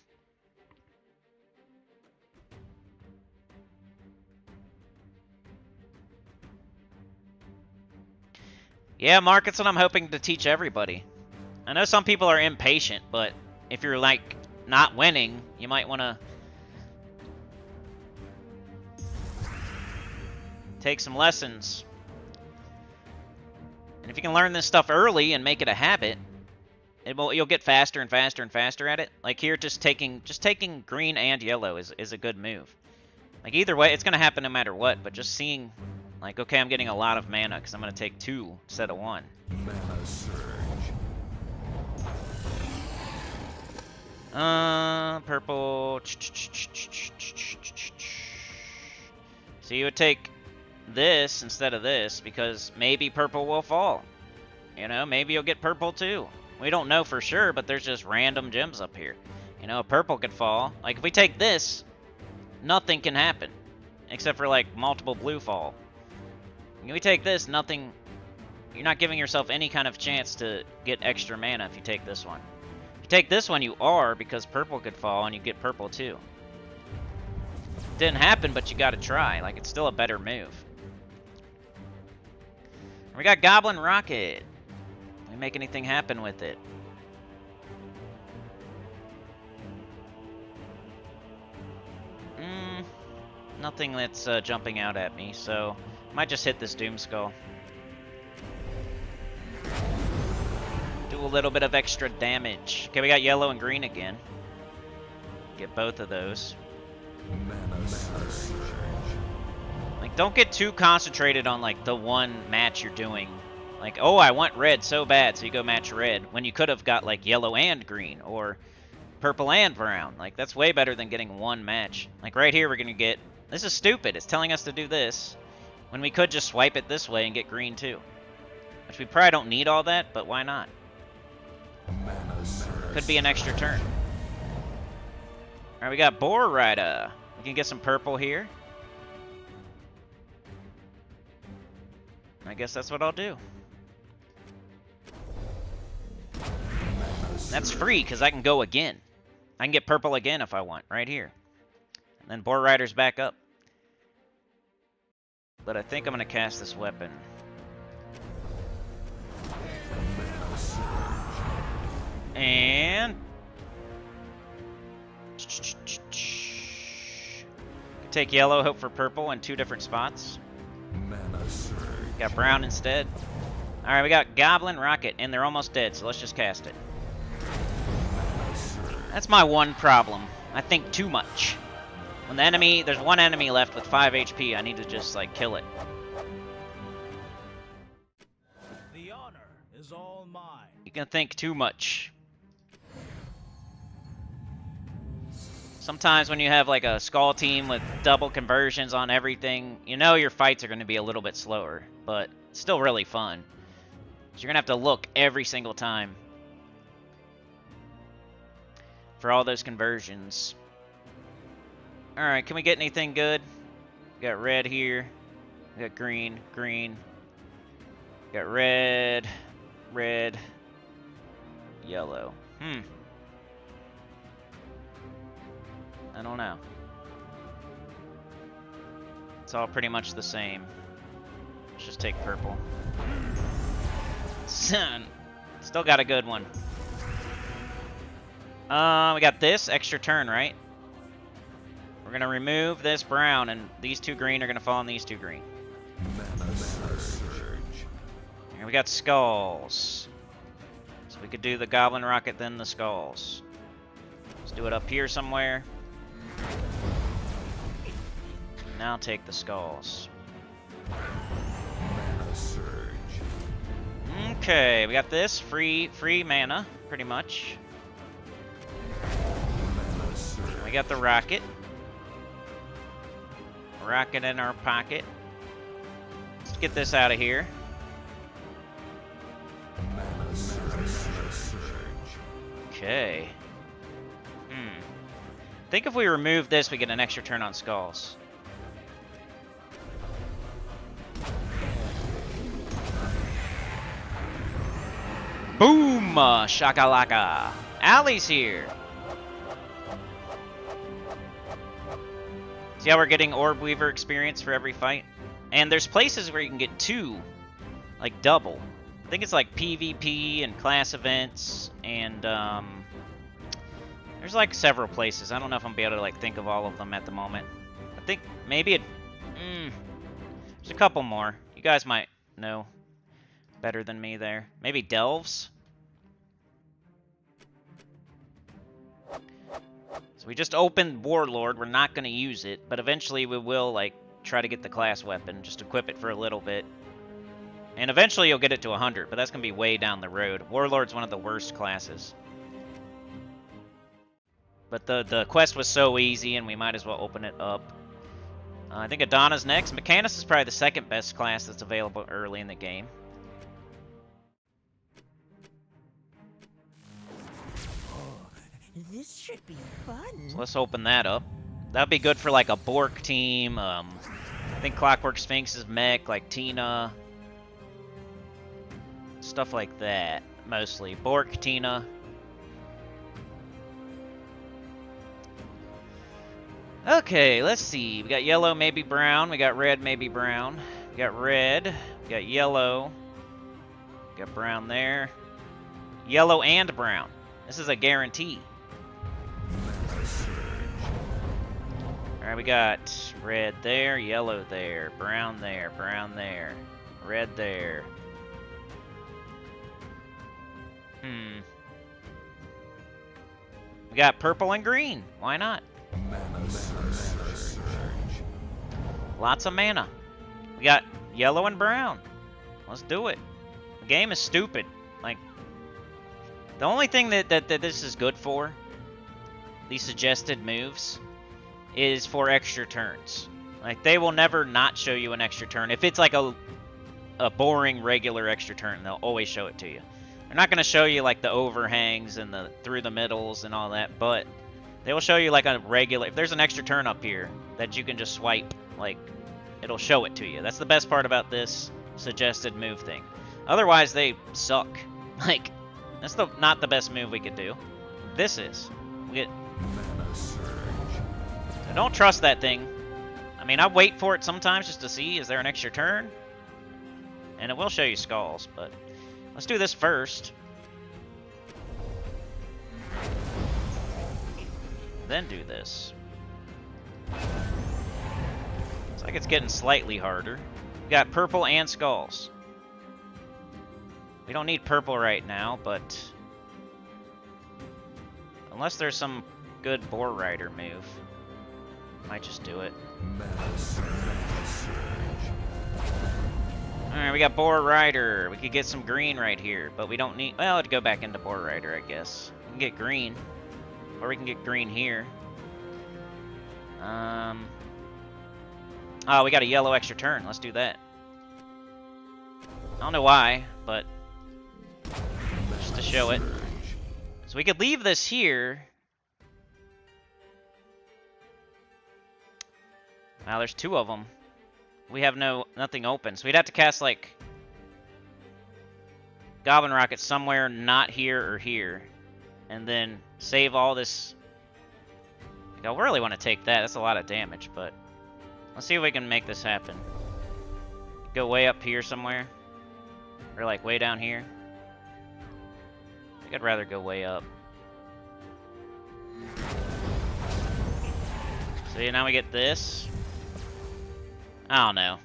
Yeah, Mark, that's what I'm hoping to teach everybody. I know some people are impatient, but if you're, like, not winning, you might want to take some lessons. And if you can learn this stuff early and make it a habit, you'll get faster and faster and faster at it. Like here, just taking green and yellow is a good move. Like either way, it's going to happen no matter what, but just seeing... Like, okay, I'm getting a lot of mana because I'm going to take 2 instead of 1. Mana surge. Purple. So you would take this instead of this because maybe purple will fall. You know, maybe you'll get purple too. We don't know for sure, but there's just random gems up here. You know, a purple could fall. Like, if we take this, nothing can happen. Except for, like, multiple blue fall. If we take this, nothing... You're not giving yourself any kind of chance to get extra mana if you take this one. If you take this one, you are, because purple could fall, and you get purple too. Didn't happen, but you gotta try. Like, it's still a better move. We got Goblin Rocket. Can we make anything happen with it? Nothing that's jumping out at me, so... Might just hit this Doom Skull. Do a little bit of extra damage. Okay, we got yellow and green again. Get both of those. Mana surge. Like, don't get too concentrated on, like, the one match you're doing. Like, oh, I want red so bad, so you go match red. When you could have got, like, yellow and green, or purple and brown. Like, that's way better than getting one match. Like, right here, we're gonna get This is stupid. It's telling us to do this when we could just swipe it this way and get green too. Which we probably don't need all that, but why not? Mana surge. Could be an extra turn. Alright, we got Boar Rider. We can get some purple here. I guess that's what I'll do. That's free, because I can go again. I can get purple again if I want, right here. And then Boar Rider's back up. But I think I'm going to cast this weapon. Mana surge. And... take yellow, hope for purple in 2 different spots. Mana surge. Got brown instead. Alright, we got Goblin, Rocket, and they're almost dead, so let's just cast it. Mana surge. That's my one problem. I think too much. When the enemy, there's one enemy left with 5 HP, I need to just, like, kill it. The honor is all mine. You can think too much. Sometimes when you have, like, a skull team with double conversions on everything, you know your fights are going to be a little bit slower, but it's still really fun. So you're going to have to look every single time for all those conversions. Alright, can we get anything good? We got red here. We got green, green. We got red, red, yellow. I don't know. It's all pretty much the same. Let's just take purple. Still got a good one. We got this extra turn, right? We're gonna remove this brown, and these 2 green are gonna fall on these 2 green. Mana surge. And we got skulls. So we could do the Goblin Rocket, then the skulls. Let's do it up here somewhere. Now take the skulls. Mana surge. Okay, we got this free mana, pretty much. Mana surge. We got the rocket. Rocket in our pocket. Let's get this out of here. Mana surge. Okay. I think if we remove this, we get an extra turn on skulls. Boom! Shakalaka. Allie's here. See how we're getting Orb Weaver experience for every fight? And there's places where you can get 2, like double. I think it's like PvP and class events, and there's like several places. I don't know if I'm be able to like think of all of them at the moment. I think maybe it. There's a couple more. You guys might know better than me there. Maybe Delves. So we just opened Warlord. We're not going to use it, but eventually we will like try to get the class weapon. Just equip it for a little bit. And eventually you'll get it to 100, but that's going to be way down the road. Warlord's one of the worst classes. But the quest was so easy, and we might as well open it up. I think Adana's next. Mechanus is probably the 2nd best class that's available early in the game. This should be fun. So let's open that up. That'd be good for like a Bork team. I think Clockwork Sphinx is mech, like Tina. Stuff like that, mostly. Bork, Tina. Okay, let's see. We got yellow, maybe brown. We got red, maybe brown. We got red. We got yellow. We got brown there. Yellow and brown. This is a guarantee. Mana surge. Alright, we got red there, yellow there, brown there, red there. We got purple and green. Why not? Mana surge. Lots of mana. We got yellow and brown. Let's do it. The game is stupid. Like, the only thing that this is good for, these suggested moves, is for extra turns. Like, they will never not show you an extra turn. If it's like a boring regular extra turn, they'll always show it to you. They're not going to show you like the overhangs and the through the middles and all that, but they will show you like a regular, if there's an extra turn up here that you can just swipe, like, it'll show it to you. That's the best part about this suggested move thing. Otherwise, they suck. Like, that's not the best move we could do. This is. We get, Mana surge. so don't trust that thing. I mean, I wait for it sometimes just to see, is there an extra turn? And it will show you skulls, but let's do this first. Then do this. Looks like it's getting slightly harder. We got purple and skulls. We don't need purple right now, but unless there's some good Boar Rider move, might just do it. Mana surge. Alright, we got Boar Rider. We could get some green right here, but we don't need... Well, it'd go back into Boar Rider, I guess. We can get green. Or we can get green here. Oh, we got a yellow extra turn. Let's do that. I don't know why, but just to show it. So we could leave this here. Wow, there's two of them. We have nothing open, so we'd have to cast like Goblin Rocket somewhere not here or here, and then save all this. I really want to take that. That's a lot of damage, but let's see if we can make this happen. Go way up here somewhere, or like way down here. I think I'd rather go way up. So yeah, now we get this. I don't know.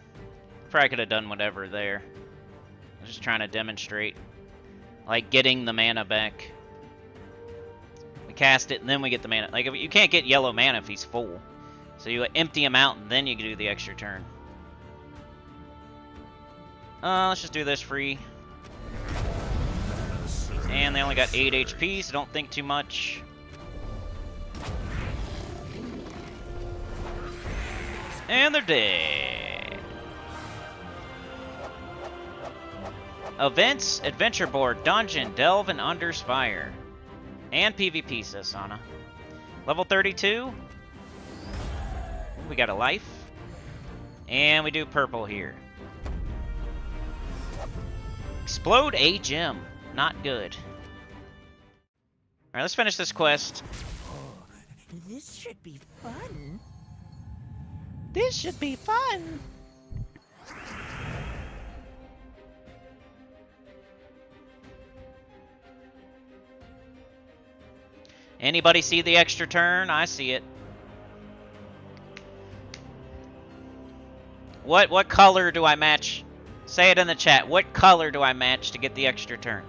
Probably could have done whatever there. I was just trying to demonstrate, like, getting the mana back. We cast it, and then we get the mana. Like, you can't get yellow mana if he's full. So you empty him out, and then you can do the extra turn. Let's just do this free. And they only got 8 HP, so don't think too much. And they're dead. Events, Adventure Board, Dungeon, Delve, and Underspire. And PvP, says Sana. Level 32. We got a life. And we do purple here. Explode a gem. Not good. Alright, let's finish this quest. Oh, this should be fun. This should be fun. Anybody see the extra turn? I see it. What color do I match? Say it in the chat. What color do I match to get the extra turn?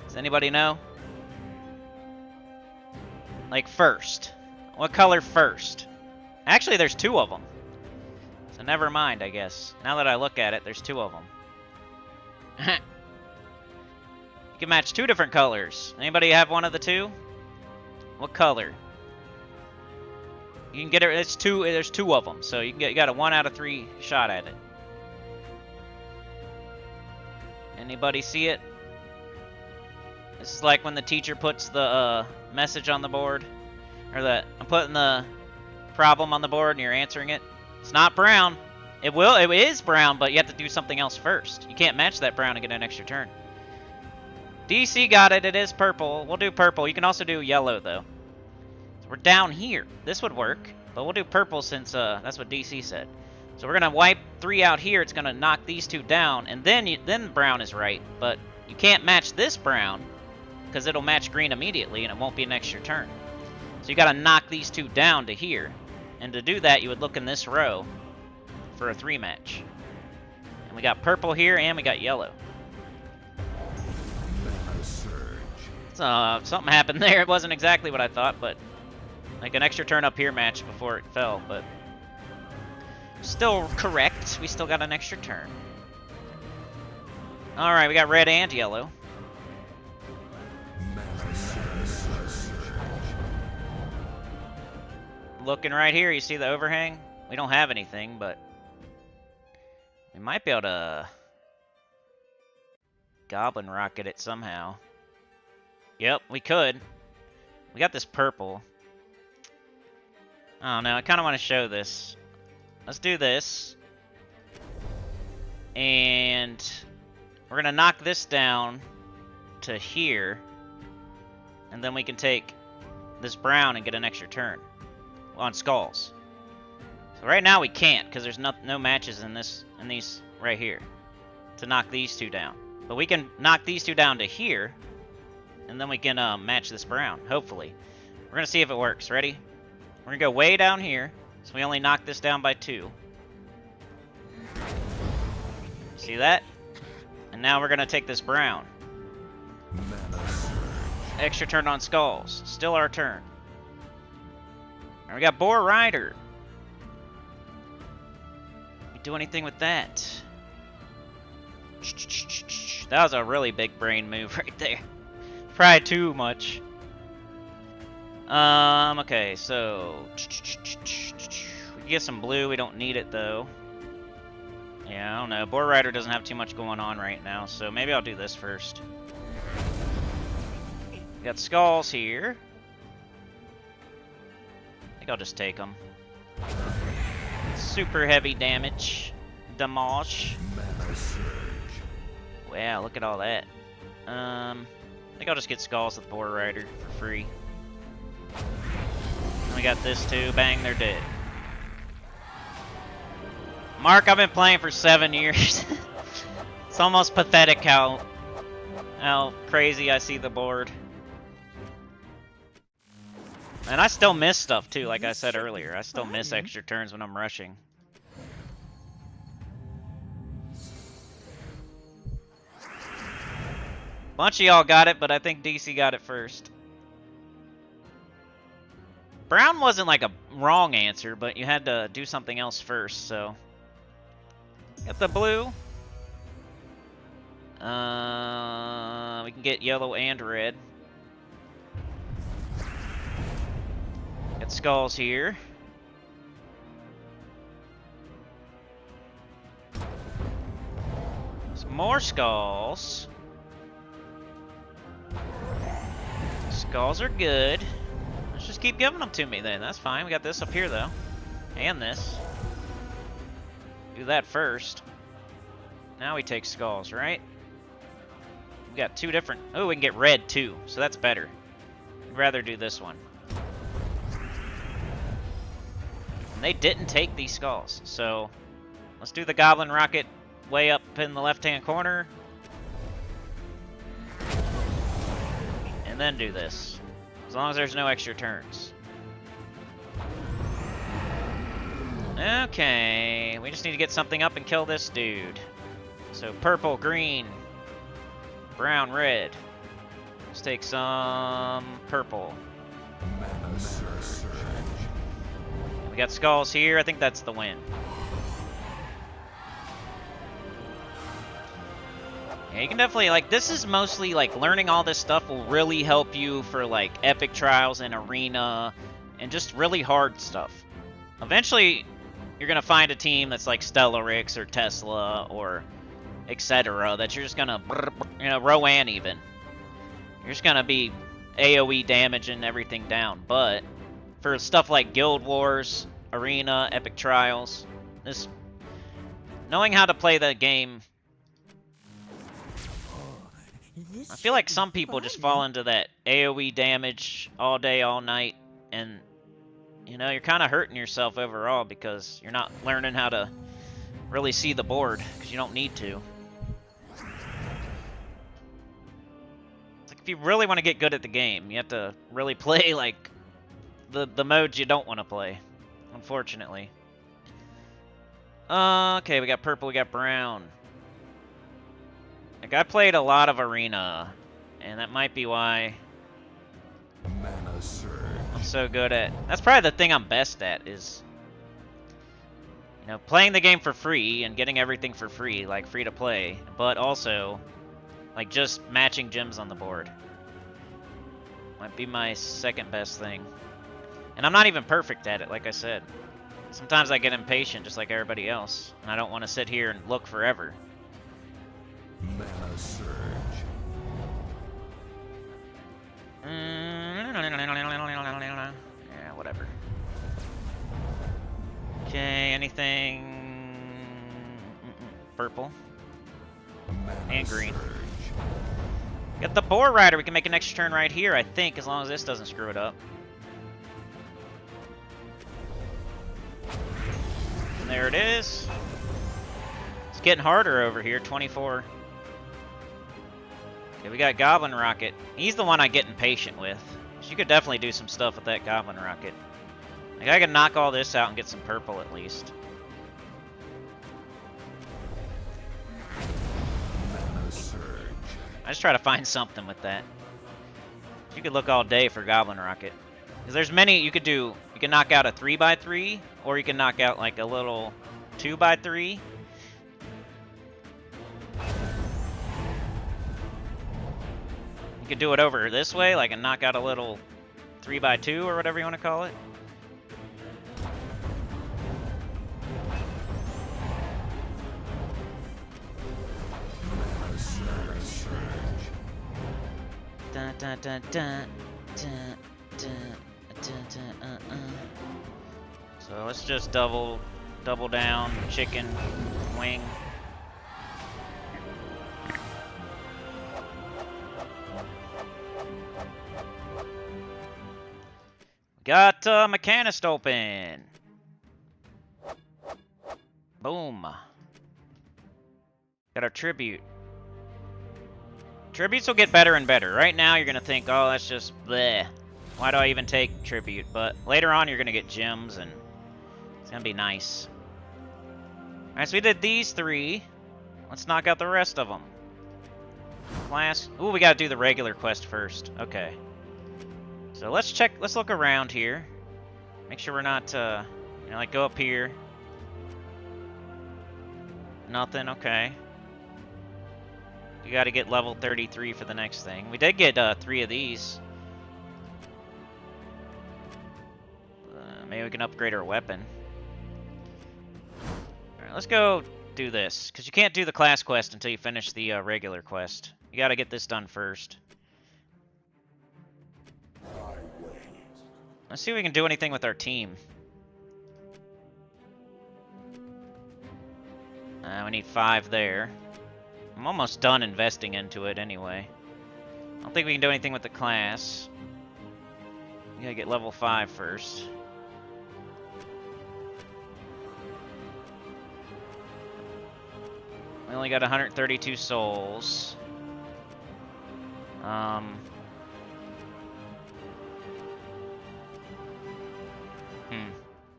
Does anybody know? Like first. What color first? Actually, there's two of them. So never mind, I guess. Now that I look at it, there's two of them. You can match two different colors. Anybody have one of the two? What color? You can get it. It's two. There's two of them, so you got a 1 out of 3 shot at it. Anybody see it? This is like when the teacher puts the message on the board. Or I'm putting the problem on the board and you're answering it. It's not brown. It is brown, but you have to do something else first. You can't match that brown and get an extra turn. DC got it. It is purple. We'll do purple. You can also do yellow, though. So we're down here. This would work, but we'll do purple since that's what DC said. So we're going to wipe 3 out here. It's going to knock these 2 down, and then brown is right. But you can't match this brown because it'll match green immediately, and it won't be an extra turn. So you got to knock these 2 down to here. And to do that, you would look in this row for a 3 match. And we got purple here, and we got yellow. So something happened there. It wasn't exactly what I thought, but like an extra turn up here match before it fell, but still correct. We still got an extra turn. All right, we got red and yellow. looking right here. You see the overhang? We don't have anything, but we might be able to Goblin rocket it somehow. Yep, we could. We got this purple. I don't know. I kind of want to show this. Let's do this. And we're going to knock this down to here. And then we can take this brown and get an extra turn on skulls. So right now we can't because there's no matches in these right here to knock these two down. But we can knock these two down to here, and then we can match this brown, hopefully. We're going to see if it works. Ready? We're going to go way down here, so we only knock this down by 2. See that? And now we're going to take this brown. Extra turn on skulls. Still our turn. And we got Boar Rider. We do anything with that? That was a really big brain move right there. Probably too much. Okay, so we can get some blue. We don't need it though. Yeah, I don't know. Boar Rider doesn't have too much going on right now, so maybe I'll do this first. We got skulls here. I think I'll just take them. Super heavy damage. Damage. Wow, look at all that. I think I'll just get skulls with Boar Rider for free. And we got this too. Bang, they're dead. Mark, I've been playing for 7 years. It's almost pathetic how crazy I see the board. And I still miss stuff too, like I said earlier. I still miss extra turns when I'm rushing. Bunch of y'all got it, but I think DC got it first. Brown wasn't like a wrong answer, but you had to do something else first, so. Get the blue. We can get yellow and red. Get skulls here. Some more skulls. Skulls are good. Let's just keep giving them to me then. That's fine. We got this up here though. And this. Do that first. Now we take skulls, right? We got 2 different. Oh, we can get red too, so that's better. I'd rather do this one. And they didn't take these skulls, so let's do the Goblin Rocket way up in the left-hand corner. And then do this. As long as there's no extra turns. Okay, we just need to get something up and kill this dude. So purple, green, brown, red. Let's take some purple. We got skulls here. I think that's the win. Yeah, you can definitely, like, this is mostly, like, learning all this stuff will really help you for, like, epic trials and arena and just really hard stuff. Eventually, you're going to find a team that's like Stellarix or Tesla or etc. that you're just going to, you know, Rowan even. You're just going to be AoE damaging everything down. But for stuff like Guild Wars, Arena, Epic Trials, this knowing how to play the game, I feel like some people just fall into that AoE damage all day, all night, and you know, you're kind of hurting yourself overall because you're not learning how to really see the board because you don't need to. It's like if you really want to get good at the game, you have to really play like the modes you don't want to play, unfortunately. Okay, we got purple, we got brown. Like, I played a lot of Arena, and that might be why I'm so good at. That's probably the thing I'm best at is, you know, playing the game for free and getting everything for free, like free to play, but also like just matching gems on the board. Might be my second best thing. And I'm not even perfect at it, like I said. Sometimes I get impatient, just like everybody else, and I don't want to sit here and look forever. Mana surge. Yeah, whatever. Okay, anything... purple. Mana And green. surge. Get the Boar Rider. We can make an extra turn right here, I think, as long as this doesn't screw it up. And there it is. It's getting harder over here, 24. Okay, we got Goblin Rocket. He's the one I get impatient with. So you could definitely do some stuff with that Goblin Rocket. Like, I can knock all this out and get some purple at least. Mana surge. I just try to find something with that. You could look all day for Goblin Rocket. Because there's many you could do. You can knock out a 3x3, or you can knock out like a little 2x3. You could do it over this way, like and knock out a little 3x2 or whatever you want to call it. Mana surge. Dun, dun, dun, dun, dun, dun, dun, dun, So let's just double down, chicken, wing. Got Mechanist open. Boom. Got our tribute. Tributes will get better and better. Right now, you're going to think, oh, that's just bleh. Why do I even take tribute? But later on, you're going to get gems, and it's going to be nice. Alright, so we did these 3. Let's knock out the rest of them. Class. Ooh, we got to do the regular quest first. Okay. So let's check. Let's look around here. Make sure we're not, you know, like go up here. Nothing. Okay. You got to get level 33 for the next thing. We did get 3 of these. Maybe we can upgrade our weapon. Alright, let's go do this. Because you can't do the class quest until you finish the regular quest. You got to get this done first. Let's see if we can do anything with our team. We need 5 there. I'm almost done investing into it anyway. I don't think we can do anything with the class. We gotta get level 5 first. We only got 132 souls. Yeah,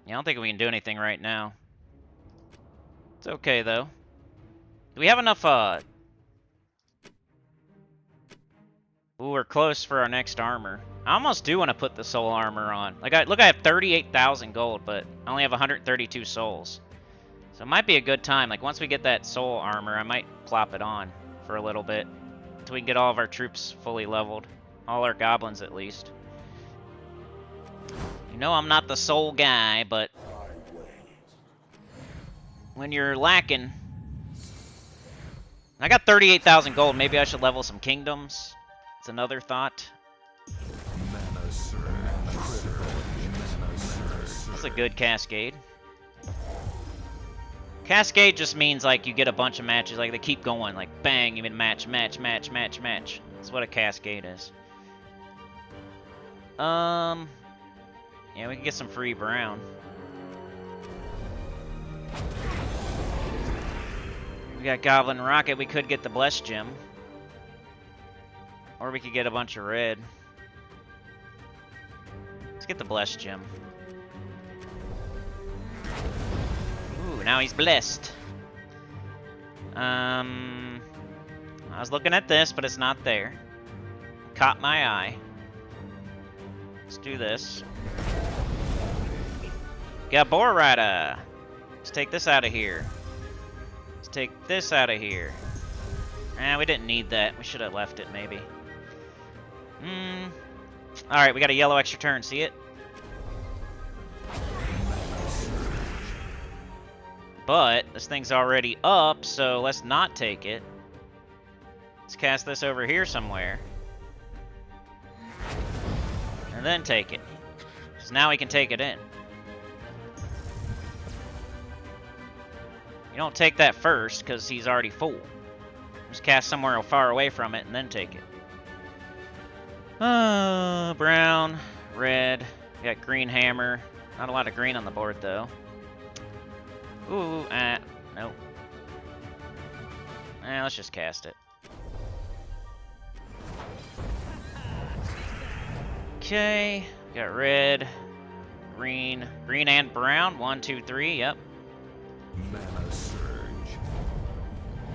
I don't think we can do anything right now. It's okay, though. Do we have enough, Ooh, we're close for our next armor. I almost do want to put the soul armor on. Like, look, I have 38,000 gold, but I only have 132 souls. So it might be a good time. Like, once we get that soul armor, I might plop it on for a little bit. Until we can get all of our troops fully leveled. All our goblins, at least. You know I'm not the soul guy, but when you're lacking... I got 38,000 gold. Maybe I should level some kingdoms. It's another thought. Mana surge. Mana surge. That's a good cascade. Cascade just means like you get a bunch of matches, like they keep going, like bang, you mean match, match, match, match, match. That's what a cascade is. Yeah, we can get some free brown. We got Goblin Rocket. We could get the Blessed Gem. Or we could get a bunch of red. Let's get the Blessed Gem. Ooh, now he's blessed. I was looking at this, but it's not there. Caught my eye. Let's do this. Got Boar Rider. Let's take this out of here. Let's take this out of here. We didn't need that. We should have left it, maybe. Alright, we got a yellow extra turn. See it? but this thing's already up, so let's not take it. Let's cast this over here somewhere. And then take it. So now we can take it in. You don't take that first, because he's already full. Just cast somewhere far away from it, and then take it. Brown, red, we got green hammer. Not a lot of green on the board, though. Ooh, nope. Let's just cast it. Okay, got red, green and brown. 1, 2, 3, yep. Mana surge.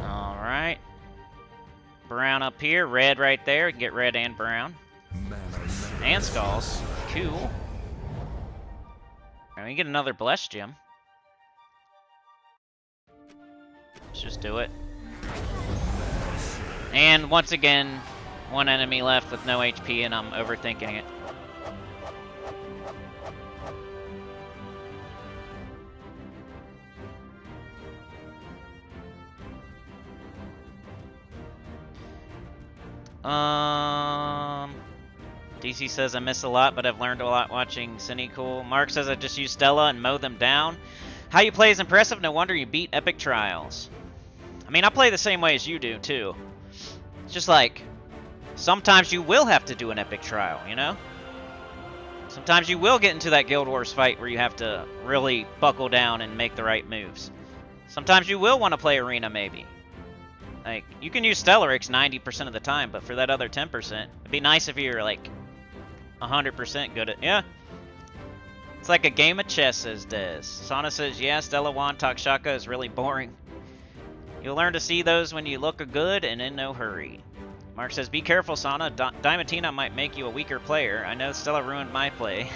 Alright. Brown up here, red right there. We can get red and brown. Mana surge. And skulls. Cool. And we get another blessed gem. Let's just do it. And once again, one enemy left with no HP, and I'm overthinking it. DC says I miss a lot, but I've learned a lot watching Cool. Mark says I just use Stella and mow them down. How you play is impressive. No wonder you beat Epic Trials. I mean, I play the same way as you do, too. It's just like, sometimes you will have to do an Epic Trial, you know? Sometimes you will get into that Guild Wars fight where you have to really buckle down and make the right moves. Sometimes you will want to play Arena, maybe. Like, you can use Stellarix 90% of the time, but for that other 10%, it'd be nice if you're, like, 100% good at... Yeah. It's like a game of chess, says Dez. Sana says, yeah, Stella Wand Takshaka is really boring. You'll learn to see those when you look good and in no hurry. Mark says, be careful, Sana. Diamantina might make you a weaker player. I know Stella ruined my play.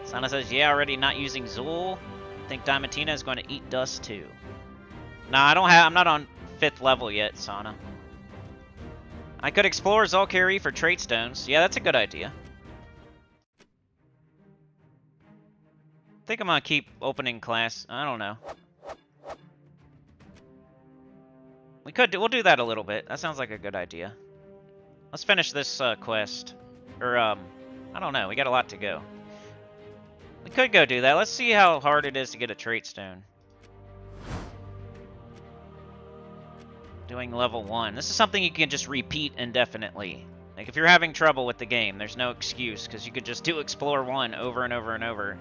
Sana says, yeah, already not using Zool. I think Diamantina is going to eat dust, too. Nah, I'm not on 5th level yet, Sana. I could explore Zulkari for trait stones. Yeah, that's a good idea. I think I'm gonna keep opening class. I don't know. We'll do that a little bit. That sounds like a good idea. Let's finish this quest. Or, I don't know. We got a lot to go. We could go do that. Let's see how hard it is to get a trait stone. Doing level 1. This is something you can just repeat indefinitely. Like, if you're having trouble with the game, there's no excuse, because you could just do Explore 1 over and over and over.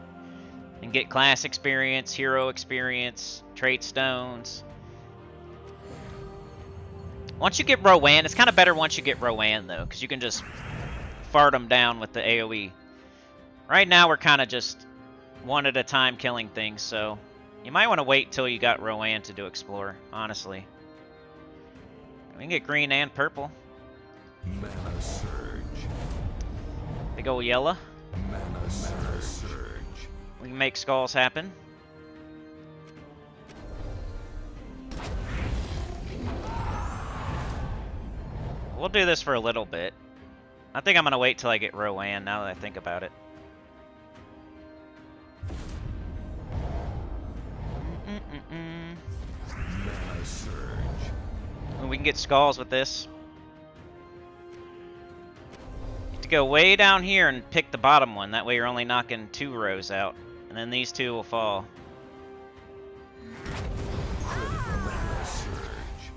And get class experience, hero experience, trait stones. Once you get Rowan, it's kind of better once you get Rowan, though, because you can just fart them down with the AoE. Right now, we're kind of just one at a time killing things, so you might want to wait till you got Rowan to do Explore, honestly. We can get green and purple. Mana surge. Big ol' yellow. Mana surge. We can make skulls happen. We'll do this for a little bit. I think I'm going to wait till I get Rowan, now that I think about it. Mana surge. We can get skulls with this. You have to go way down here and pick the bottom one. That way you're only knocking 2 rows out. And then these 2 will fall. Critical mana surge.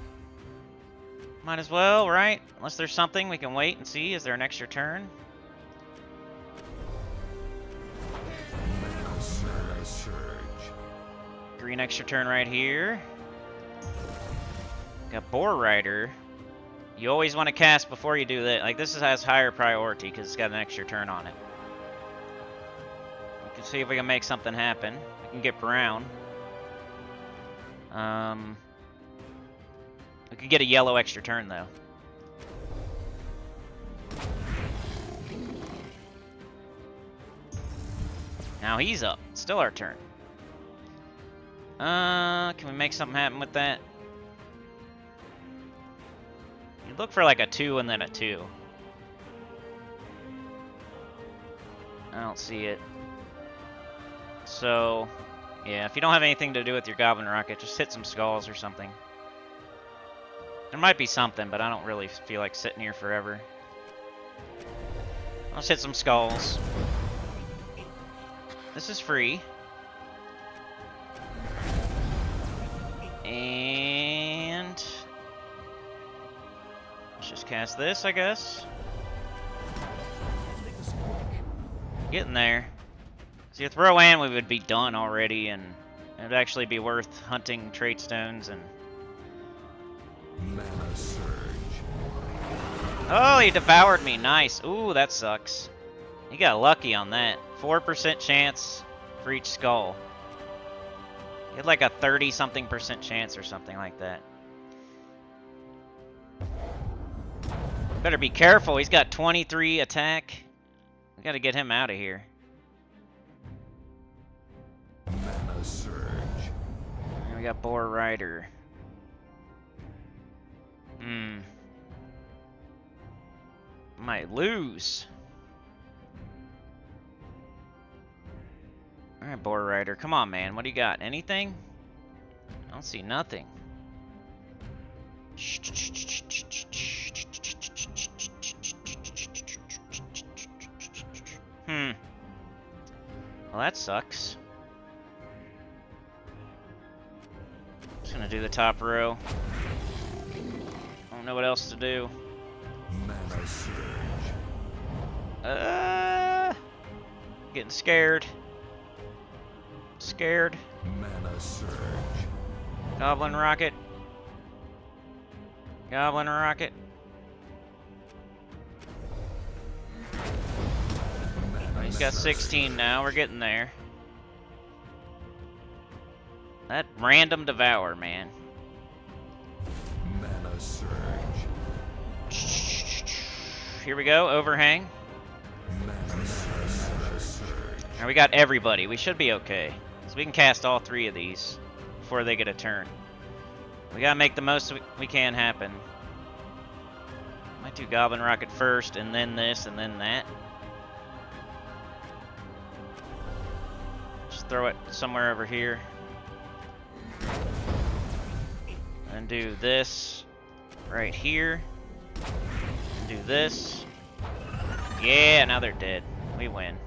Might as well, right? Unless there's something, we can wait and see. Is there an extra turn? Mana surge. Green extra turn right here. Got Boar Rider. You always want to cast before you do that. Like, this has higher priority because it's got an extra turn on it. We can see if we can make something happen. We can get brown. We could get a yellow extra turn, though. Now he's up. It's still our turn. Can we make something happen with that? You look for like a 2 and then a 2. I don't see it. So, Yeah, if you don't have anything to do with your Goblin Rocket, just hit some skulls or something. There might be something, but I don't really feel like sitting here forever. Let's hit some skulls. This is free. And let's just cast this, I guess. Getting there. See, with Rowan, we would be done already, and it'd actually be worth hunting trait stones and. Mana surge. Oh, he devoured me. Nice. Ooh, that sucks. He got lucky on that. 4% chance for each skull. He had like a 30-something% chance or something like that. Better be careful. He's got 23 attack. We gotta get him out of here. Mana surge. And we got Boar Rider. Might lose. Alright, Boar Rider. Come on, man. What do you got? Anything? I don't see nothing. Well, that sucks. Just gonna do the top row. I don't know what else to do. Mana surge. Getting scared. Scared. Mana surge. Goblin Rocket. Goblin Rocket. Oh, he's got 16 now. We're getting there. That random devour, man. Mana surge. Here we go. Overhang. Mana surge. Now we got everybody. We should be okay. So we can cast all 3 of these before they get a turn. We gotta make the most we can happen. Might do Goblin Rocket first, and then this, and then that. Just throw it somewhere over here. And do this right here. And do this. Yeah, now they're dead. We win.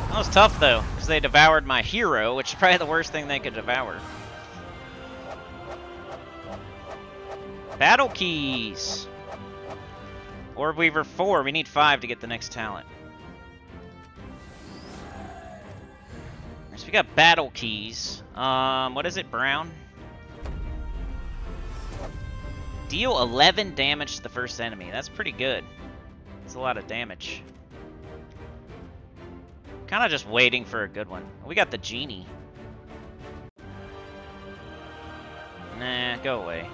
That was tough, though, because they devoured my hero, which is probably the worst thing they could devour. Battle keys! Orb Weaver 4. We need 5 to get the next talent. So we got battle keys. What is it, Brown? Deal 11 damage to the first enemy. That's pretty good. That's a lot of damage. Kind of just waiting for a good one. We got the genie. Nah, go away.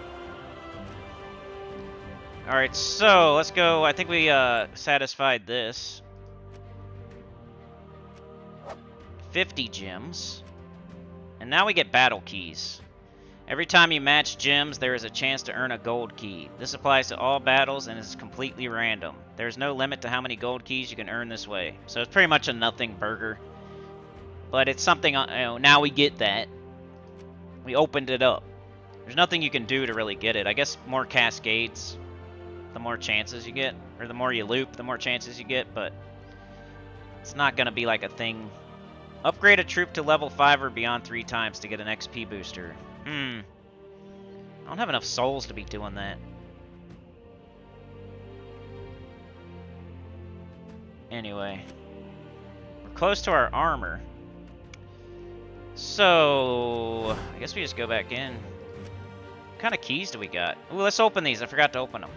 Alright, so let's go. I think we satisfied this. 50 gems. And now we get battle keys. Every time you match gems, there is a chance to earn a gold key. This applies to all battles and is completely random. There is no limit to how many gold keys you can earn this way. So it's pretty much a nothing burger. But it's something, you know, now we get that. We opened it up. There's nothing you can do to really get it. I guess more cascades, the more chances you get. Or the more you loop, the more chances you get. But it's not going to be like a thing. Upgrade a troop to level 5 or beyond 3 times to get an XP booster. I don't have enough souls to be doing that. Anyway. We're close to our armor. So, I guess we just go back in. What kind of keys do we got? Ooh, let's open these. I forgot to open them.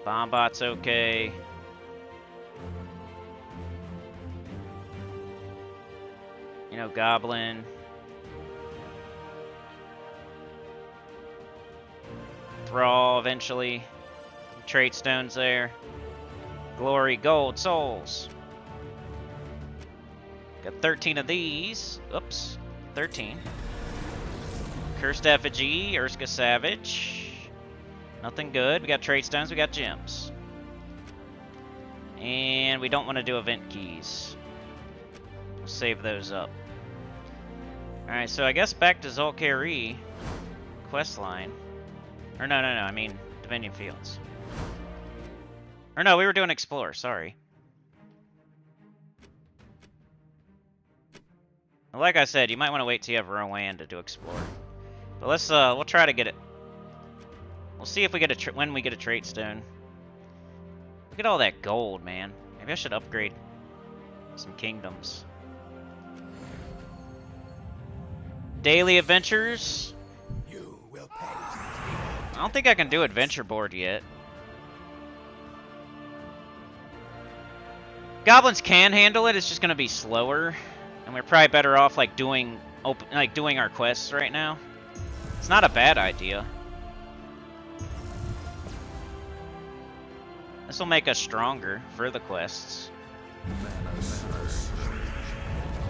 Bombot's okay. You know, Goblin. Thrall, eventually. Trait stones there. Glory, gold, souls. Got 13 of these. Oops. 13. Cursed Effigy, Urska Savage. Nothing good. We got trait stones, we got gems. And we don't want to do event keys. We'll save those up. Alright, so I guess back to Zolkari quest line. Or no, I mean Dominion Fields. Or no, we were doing Explore, sorry. Like I said, you might want to wait till you have Rowan to do Explore. But let's, we'll try to get it. We'll see if we get when we get a trait stone. Look at all that gold, man. Maybe I should upgrade some kingdoms. Daily adventures. You will pay. I don't think I can do adventure board yet. Goblins can handle it. It's just gonna be slower, and we're probably better off like doing our quests right now. It's not a bad idea. This will make us stronger for the quests.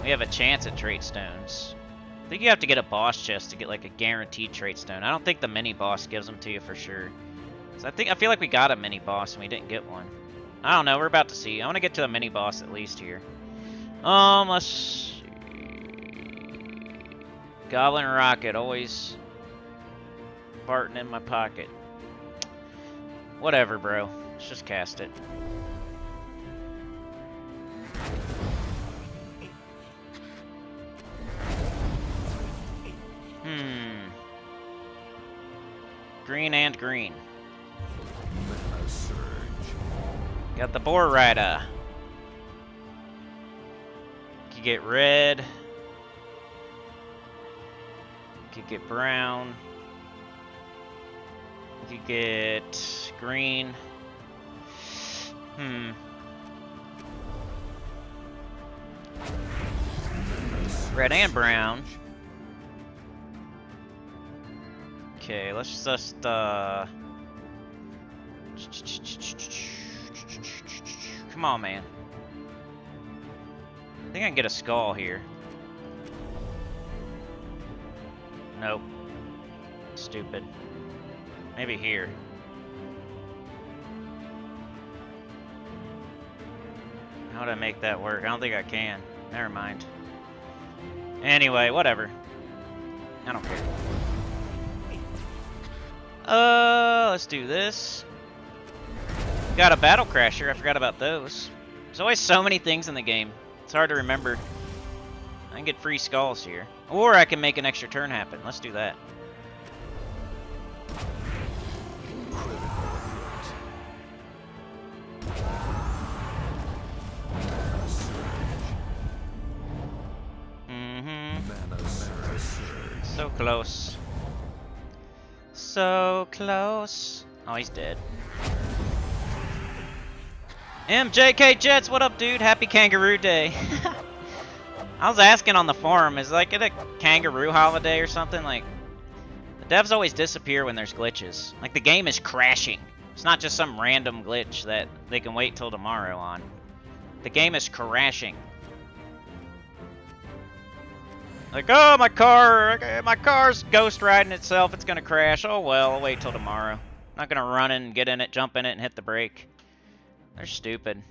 We have a chance at trait stones. I think you have to get a boss chest to get like a guaranteed trait stone. I don't think the mini boss gives them to you for sure. So I feel like we got a mini boss and we didn't get one. I don't know. We're about to see. I want to get to the mini boss at least here. Let's see. Goblin rocket always farting in my pocket. Whatever, bro. Let's just cast it. Green and green. Got the Boar Rider. Could get red. Could get brown. Could get green. Red and brown. Okay, let's just come on, man. I think I can get a skull here. Nope. Stupid. Maybe here. How would I make that work? I don't think I can. Never mind. Anyway, whatever. I don't care. Let's do this. Got a battle crasher. I forgot about those. There's always so many things in the game. It's hard to remember. I can get free skulls here. Or I can make an extra turn happen. Let's do that. So close. So close. Oh, he's dead. MJK Jets, what up, dude? Happy Kangaroo Day. I was asking on the forum, is like it a kangaroo holiday or something? Like, the devs always disappear when there's glitches. Like, the game is crashing. It's not just some random glitch that they can wait till tomorrow on. The game is crashing. Like, oh, my car's ghost riding itself. It's gonna crash. Oh well, I'll wait till tomorrow. I'm not gonna run and get in it, jump in it, and hit the brake. They're stupid.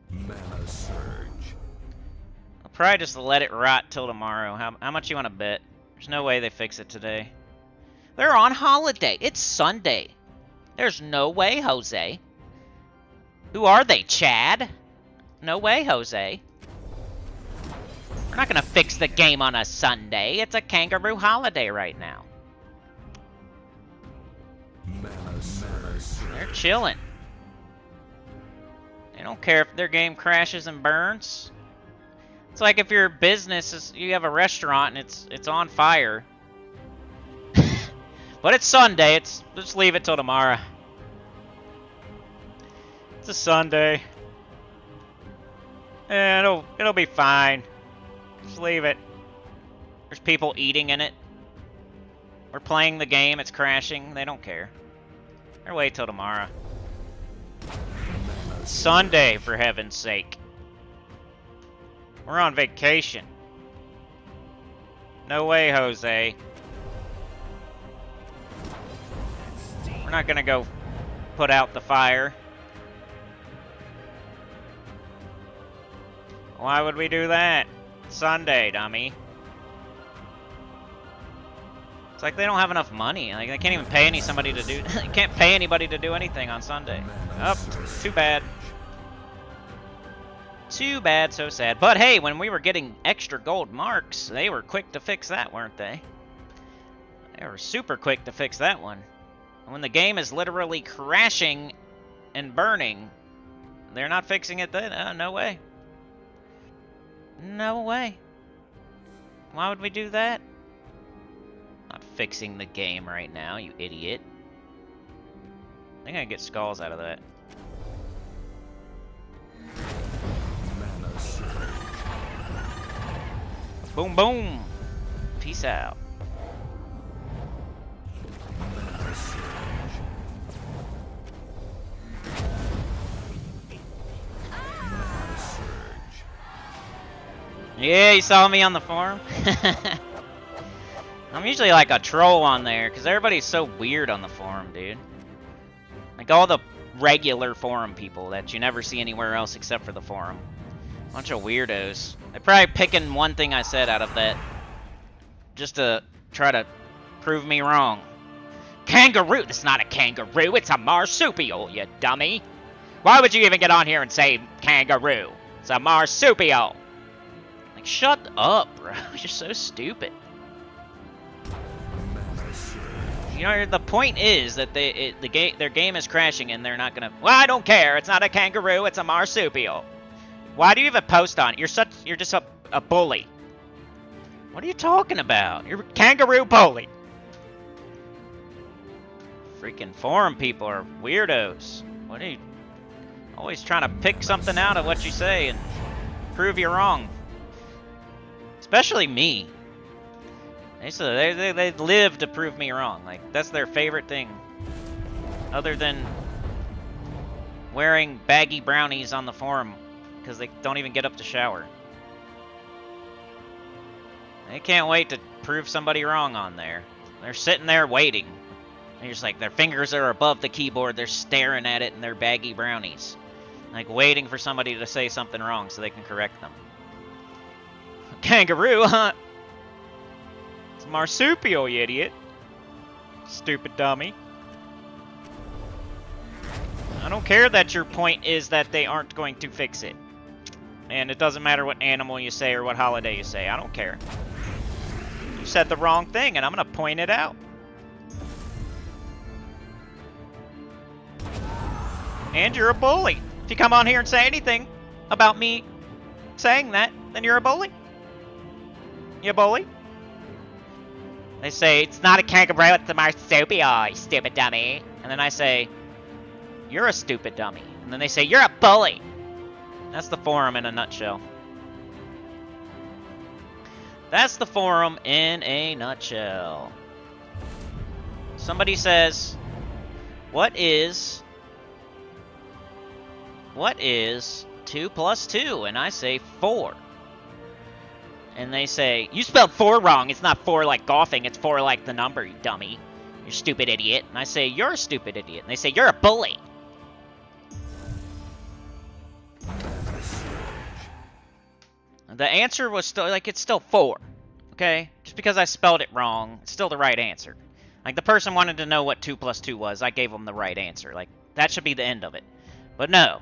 Mana surge. I'll probably just let it rot till tomorrow. How much you want to bet? There's no way they fix it today. They're on holiday. It's Sunday. There's no way, Jose. Who are they, Chad? No way, Jose. We're not gonna fix the game on a Sunday. It's a kangaroo holiday right now. Mana surge. They're chilling. They don't care if their game crashes and burns. It's like if your business you have a restaurant and it's on fire. But it's Sunday. Just leave it till tomorrow. It's a Sunday. Yeah, it'll be fine. Just leave it. There's people eating in it. We're playing the game, it's crashing. They don't care. They'll wait till tomorrow. It's Sunday, for heaven's sake. We're on vacation. No way, Jose. We're not gonna go put out the fire. Why would we do that? Sunday, dummy. It's like they don't have enough money. Like they can't even pay somebody to do. They can't pay anybody to do anything on Sunday. Oh, too bad. Too bad, so sad. But hey, when we were getting extra gold marks, they were quick to fix that, weren't they? They were super quick to fix that one. When the game is literally crashing and burning, they're not fixing it then? No way. No way. Why would we do that? Not fixing the game right now, you idiot. I think I can get skulls out of that. Mana surge. Boom, boom. Peace out. Mana surge. Mana surge. Yeah, you saw me on the forum? I'm usually like a troll on there, because everybody's so weird on the forum, dude. Like all the regular forum people that you never see anywhere else except for the forum. Bunch of weirdos. They're probably picking one thing I said out of that just to try to prove me wrong. Kangaroo! That's not a kangaroo, it's a marsupial, you dummy! Why would you even get on here and say kangaroo? It's a marsupial! Like, shut up, bro. You're so stupid. Mana surge. You know, the point is that their game is crashing and they're not gonna. Well, I don't care. It's not a kangaroo. It's a marsupial. Why do you even post on it? You're just a bully. What are you talking about? You're a kangaroo bully. Freaking forum people are weirdos. What are you always trying to pick something out of what you say and prove you're wrong? Especially me. They live to prove me wrong. Like, that's their favorite thing. Other than wearing baggy brownies on the forum because they don't even get up to shower. They can't wait to prove somebody wrong on there. They're sitting there waiting. They're just like, their fingers are above the keyboard, they're staring at it in their baggy brownies. Like, waiting for somebody to say something wrong so they can correct them. Kangaroo, huh? It's marsupial, you idiot. Stupid dummy. I don't care that your point is that they aren't going to fix it. And it doesn't matter what animal you say or what holiday you say. I don't care. You said the wrong thing, and I'm going to point it out. And you're a bully. If you come on here and say anything about me saying that, then you're a bully. You a bully? They say, it's not a kangaroo, it's a marsupial, you stupid dummy. And then I say, you're a stupid dummy. And then they say, you're a bully. That's the forum in a nutshell. That's the forum in a nutshell. Somebody says, what is 2 plus 2? And I say 4. And they say, you spelled 4 wrong. It's not 4 like golfing. It's 4 like the number, you dummy. You stupid idiot. And I say, you're a stupid idiot. And they say, you're a bully. The answer was still, like, it's still 4. Okay? Just because I spelled it wrong, it's still the right answer. Like, the person wanted to know what 2 plus 2 was. I gave them the right answer. Like, that should be the end of it. But no.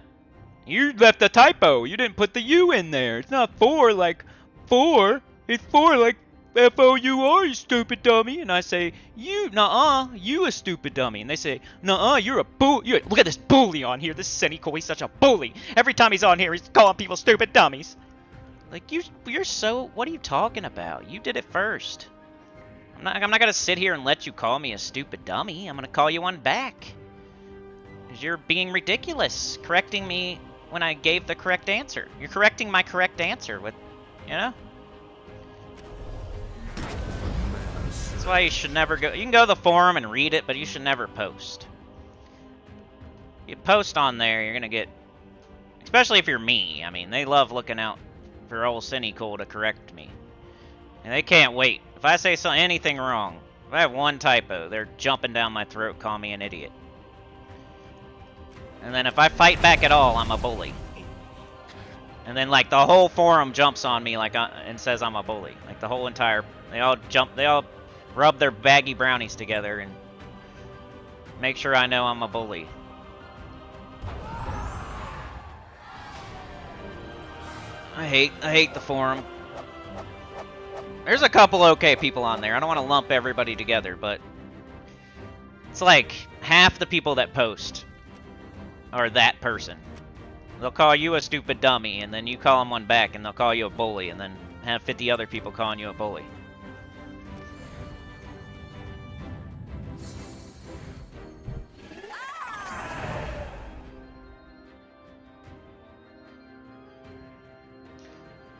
You left a typo. You didn't put the U in there. It's not 4 like 4. It's 4 like F-O-U-R, you stupid dummy. And I say, you, nuh-uh, you a stupid dummy. And they say, nuh-uh, you're a bully. Look at this bully on here. This Cynical, he's such a bully. Every time he's on here, he's calling people stupid dummies. Like, you're so, what are you talking about? You did it first. I'm not gonna sit here and let you call me a stupid dummy. I'm gonna call you one back. Because you're being ridiculous, correcting me when I gave the correct answer. You're correcting my correct answer with, you know? That's why you should never go, you can go to the forum and read it, but you should never post. You post on there, you're gonna get, especially if you're me. I mean, they love looking out for old Cynical to correct me. And they can't wait. If I say anything wrong, if I have one typo, they're jumping down my throat, calling me an idiot. And then if I fight back at all, I'm a bully. And then like the whole forum jumps on me like and says I'm a bully. Like the whole entire, they all rub their baggy brownies together and make sure I know I'm a bully. I hate the forum. There's a couple okay people on there. I don't want to lump everybody together, but it's like half the people that post are that person. They'll call you a stupid dummy, and then you call them one back, and they'll call you a bully, and then have 50 other people calling you a bully.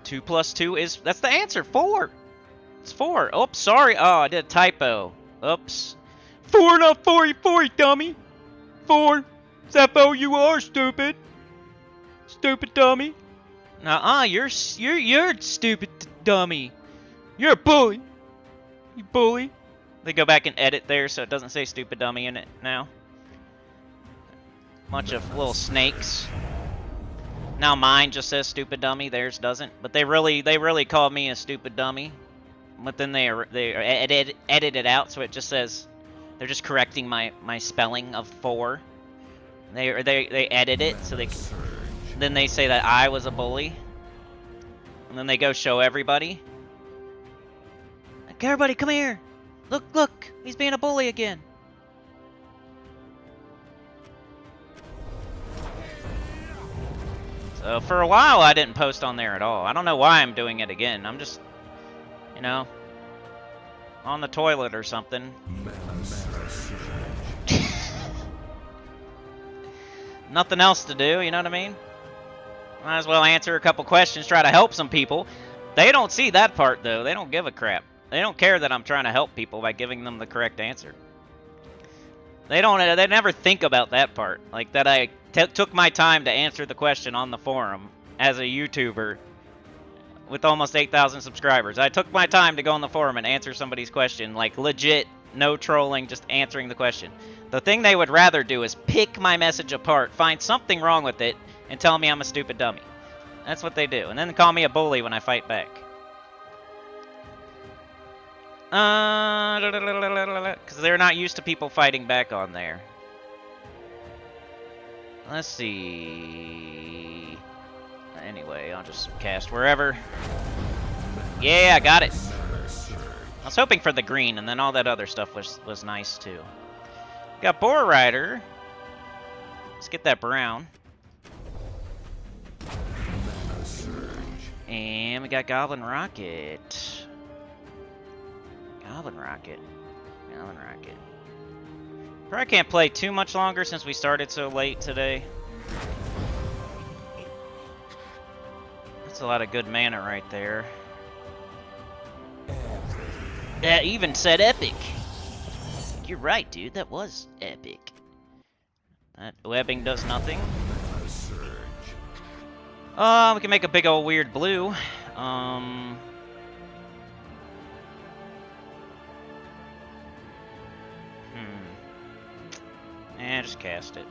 Two plus two is, that's the answer, 4. It's 4. Oops, sorry. Oh, I did a typo. Oops. 4, not 44, you dummy. 4. Is that F-O-U-R, stupid? Stupid dummy. Nuh-uh, you're stupid dummy. You're a bully. You bully. They go back and edit there so it doesn't say stupid dummy in it now. Bunch of little snakes. Now mine just says stupid dummy, theirs doesn't. But they really called me a stupid dummy. But then they edit it out so it just says, they're just correcting my spelling of 4. They edit it so they. Then they say that I was a bully. And then they go show everybody. Like, everybody, come here. Look, he's being a bully again. So for a while, I didn't post on there at all. I don't know why I'm doing it again. I'm just, you know, on the toilet or something. Nothing else to do, you know what I mean? Might as well answer a couple questions, try to help some people. They don't see that part, though. They don't give a crap. They don't care that I'm trying to help people by giving them the correct answer. They never think about that part. Like, that I took my time to answer the question on the forum as a YouTuber with almost 8,000 subscribers. I took my time to go on the forum and answer somebody's question, like, legit, no trolling, just answering the question. The thing they would rather do is pick my message apart, find something wrong with it, and tell me I'm a stupid dummy. That's what they do. And then call me a bully when I fight back. Because they're not used to people fighting back on there. Let's see. Anyway, I'll just cast wherever. Yeah, I got it. I was hoping for the green, and then all that other stuff was nice too. Got Boar Rider. Let's get that brown. And we got Goblin Rocket. Goblin Rocket. Goblin Rocket. Probably can't play too much longer since we started so late today. That's a lot of good mana right there. That even said epic. You're right, dude. That was epic. That webbing does nothing. We can make a big old weird blue. Just cast it.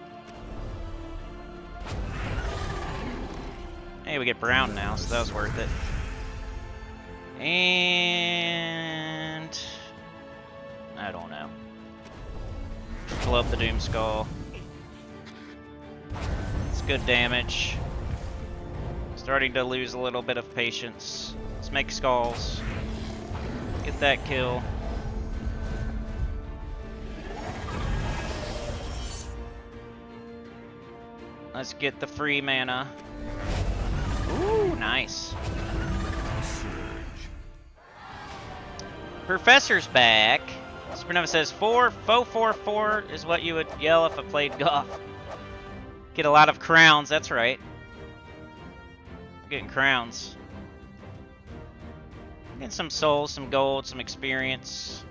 Hey, we get brown now, so that was worth it. And I don't know. Blow up the Doom Skull. It's good damage. Starting to lose a little bit of patience. Let's make skulls. Get that kill. Let's get the free mana. Ooh, nice. Professor's back. Supernova says 4 is what you would yell if I played golf. Get a lot of crowns, that's right. Getting crowns. Getting some souls, some gold, some experience.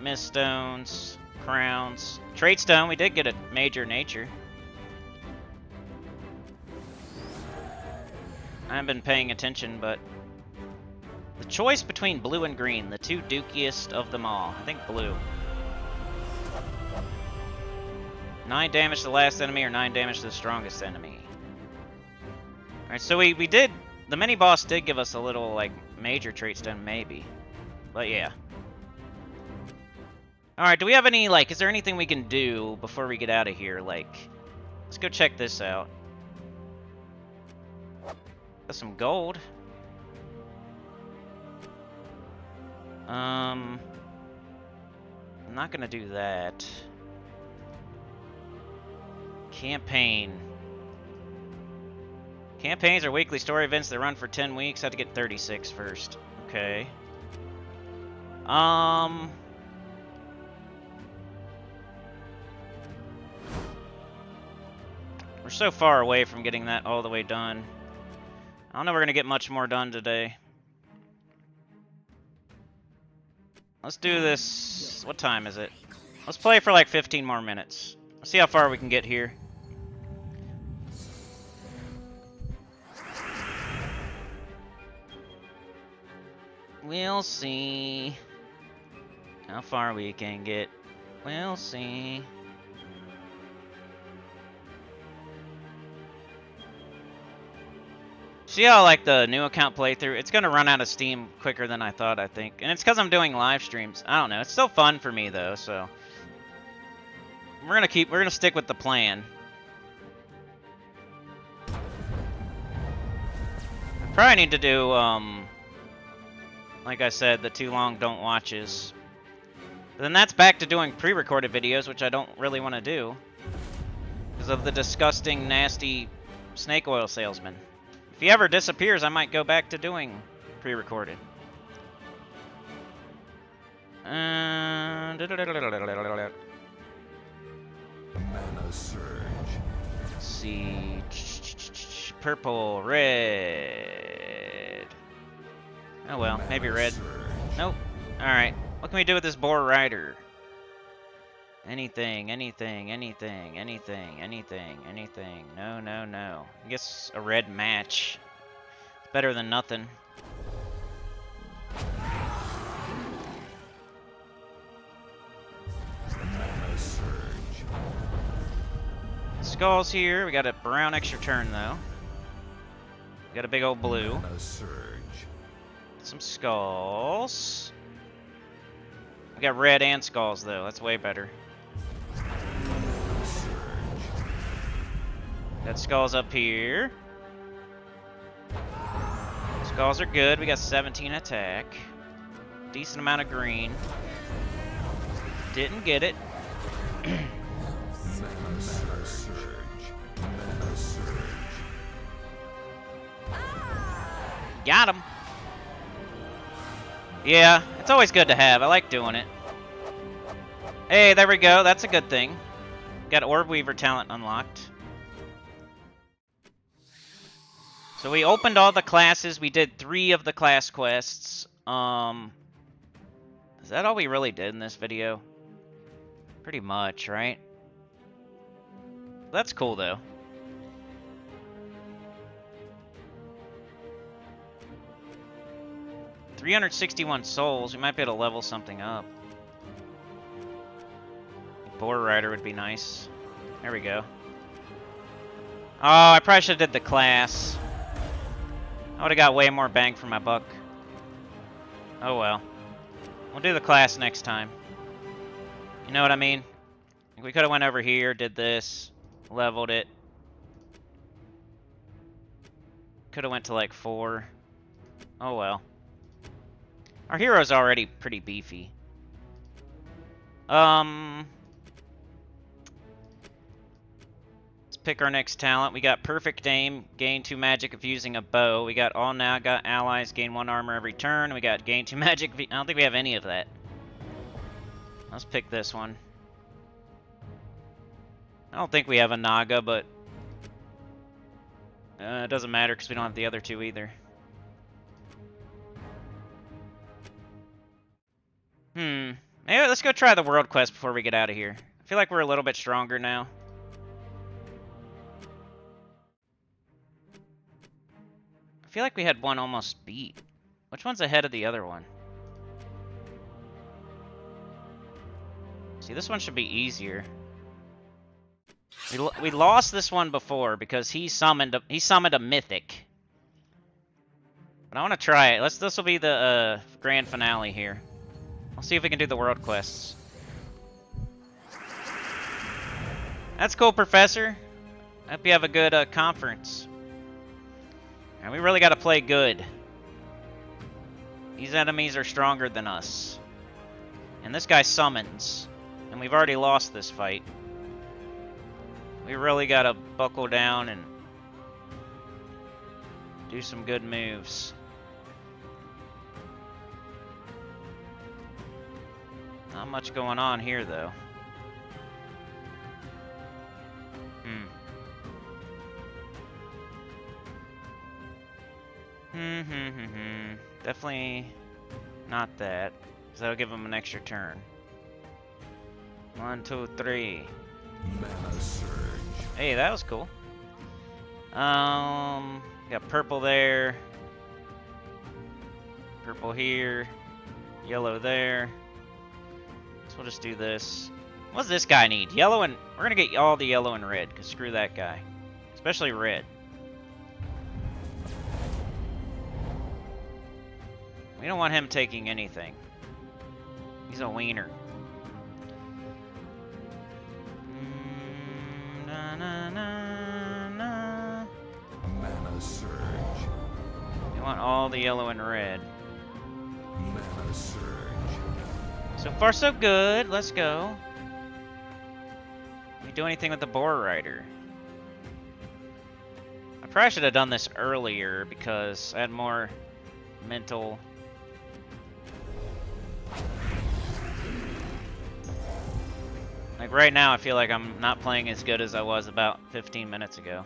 Mist stones, crowns. Trait stone, we did get a major nature. I haven't been paying attention, but the choice between blue and green, the two dookiest of them all. I think blue. 9 damage to the last enemy or 9 damage to the strongest enemy. Alright, so we did... The mini-boss did give us a little, like, major trait stone, maybe. But yeah. Alright, do we have any, like, is there anything we can do before we get out of here? Like, let's go check this out. Got some gold. I'm not gonna do that. Campaign. Campaigns are weekly story events that run for 10 weeks. I have to get 36 first. Okay. We're so far away from getting that all the way done. I don't know if we're gonna get much more done today. Let's do this. What time is it? Let's play for like 15 more minutes. Let's see how far we can get here. We'll see how far we can get. We'll see. See how, like, the new account playthrough, it's gonna run out of steam quicker than I thought, I think. And it's because I'm doing live streams. I don't know. It's still fun for me, though, so. We're gonna stick with the plan. Probably need to do, like I said, the too long don't watches. But then that's back to doing pre-recorded videos, which I don't really want to do. Because of the disgusting, nasty snake oil salesman. If he ever disappears, I might go back to doing pre-recorded. Mana surge. Let's see. Purple, red. Oh well, maybe red. Nope. Alright. What can we do with this boar rider? Anything, anything, anything, anything, anything, anything. No, no, no. I guess a red match. It's better than nothing. Mana surge. Skulls here. We got a brown extra turn though. We got a big old blue. Mana surge. Some skulls. We got red and skulls though. That's way better. Mana surge. Got skulls up here. Skulls are good. We got 17 attack. Decent amount of green. Didn't get it. Mana surge. Mana surge. Got him. Yeah, it's always good to have. I like doing it. Hey, there we go. That's a good thing. Got Orb Weaver talent unlocked. So we opened all the classes. We did 3 of the class quests. Is that all we really did in this video? Pretty much, right? That's cool, though. $361 souls. We might be able to level something up. Boar Rider would be nice. There we go. Oh, I probably should have did the class. I would have got way more bang for my buck. Oh well. We'll do the class next time. You know what I mean? We could have went over here, did this, leveled it. Could have went to like 4. Oh well. Our hero's already pretty beefy. Let's pick our next talent. We got Perfect Aim, gain 2 magic if using a bow. We got All Now, got allies, gain 1 armor every turn. We got gain 2 magic. I don't think we have any of that. Let's pick this one. I don't think we have a Naga, but it doesn't matter because we don't have the other 2 either. Maybe let's go try the world quest before we get out of here. I feel like we're a little bit stronger now. I feel like we had one almost beat. Which one's ahead of the other one? See, this one should be easier. We lost this one before because he summoned a mythic. But I want to try it. This will be the grand finale here. I'll see if we can do the world quests. That's cool, Professor. Hope you have a good conference. And we really got to play good. These enemies are stronger than us. And this guy summons. And we've already lost this fight. We really got to buckle down and do some good moves. Not much going on here, though. Definitely not that, because that'll give him an extra turn. 1, 2, 3. Mana surge. Hey, that was cool. Got purple there. Purple here. Yellow there. So we'll just do this. What does this guy need? Yellow and... We're gonna get all the yellow and red, because screw that guy. Especially red. We don't want him taking anything. He's a wiener. Na, na, na, na. Mana surge. We want all the yellow and red. Mana surge. So far, so good. Let's go. Can we do anything with the Boar Rider? I probably should have done this earlier because I had more mental... Like right now, I feel like I'm not playing as good as I was about 15 minutes ago.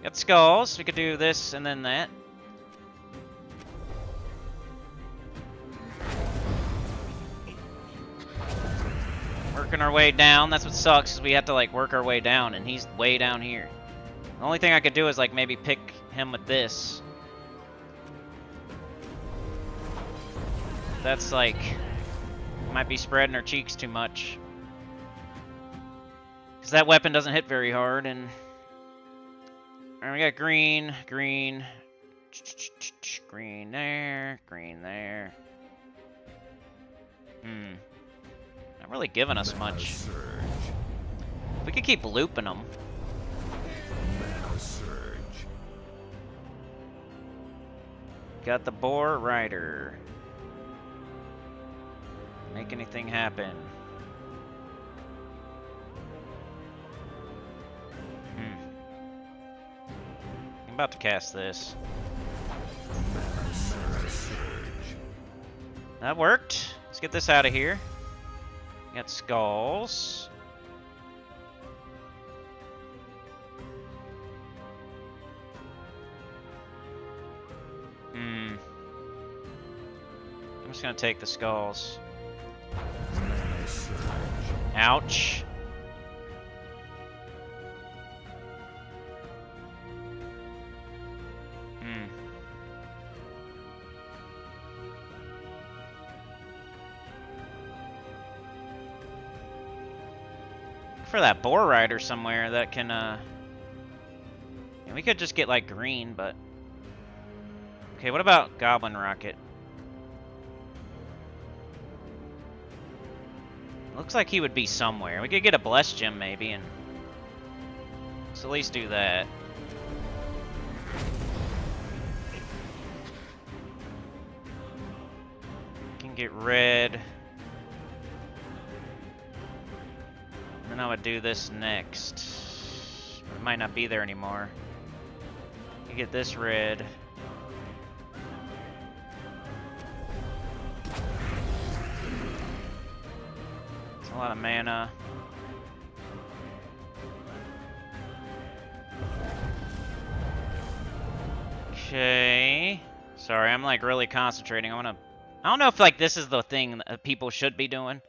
Got skulls. We could do this and then that. Working our way down. That's what sucks, is we have to like work our way down, and he's way down here. The only thing I could do is like maybe pick him with this. That's like might be spreading our cheeks too much. Because that weapon doesn't hit very hard, and we got green, green, green there, green there. Not really giving us much. If we could keep looping them. Mana surge. Got the Boar Rider. Make anything happen. I'm about to cast this. Mana surge. That worked. Let's get this out of here. Got skulls. I'm just gonna take the skulls. Mana surge. Ouch. For that Boar Rider somewhere that can, yeah, we could just get like green, but... Okay, what about Goblin Rocket? Looks like he would be somewhere. We could get a Blessed Gem maybe, and... Let's at least do that. Can get red. Then I would do this next. It might not be there anymore. You get this red. It's a lot of mana. Okay. Sorry, I'm like really concentrating. I don't know if like this is the thing that people should be doing.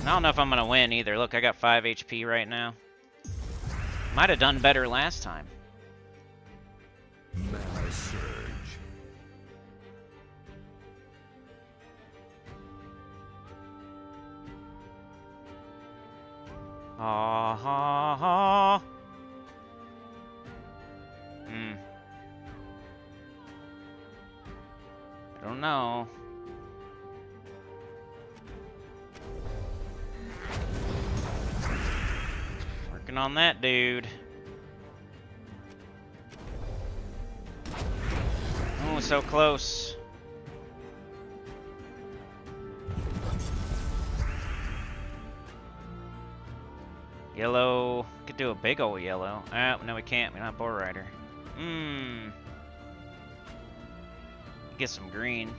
I don't know if I'm gonna win either. Look, I got 5 HP right now. Might have done better last time. Mana surge. Ha ha ha. I don't know. Working on that, dude. Oh, so close. Yellow. Could do a big old yellow. Ah, no, we can't. We're not Boar Rider. Get some green.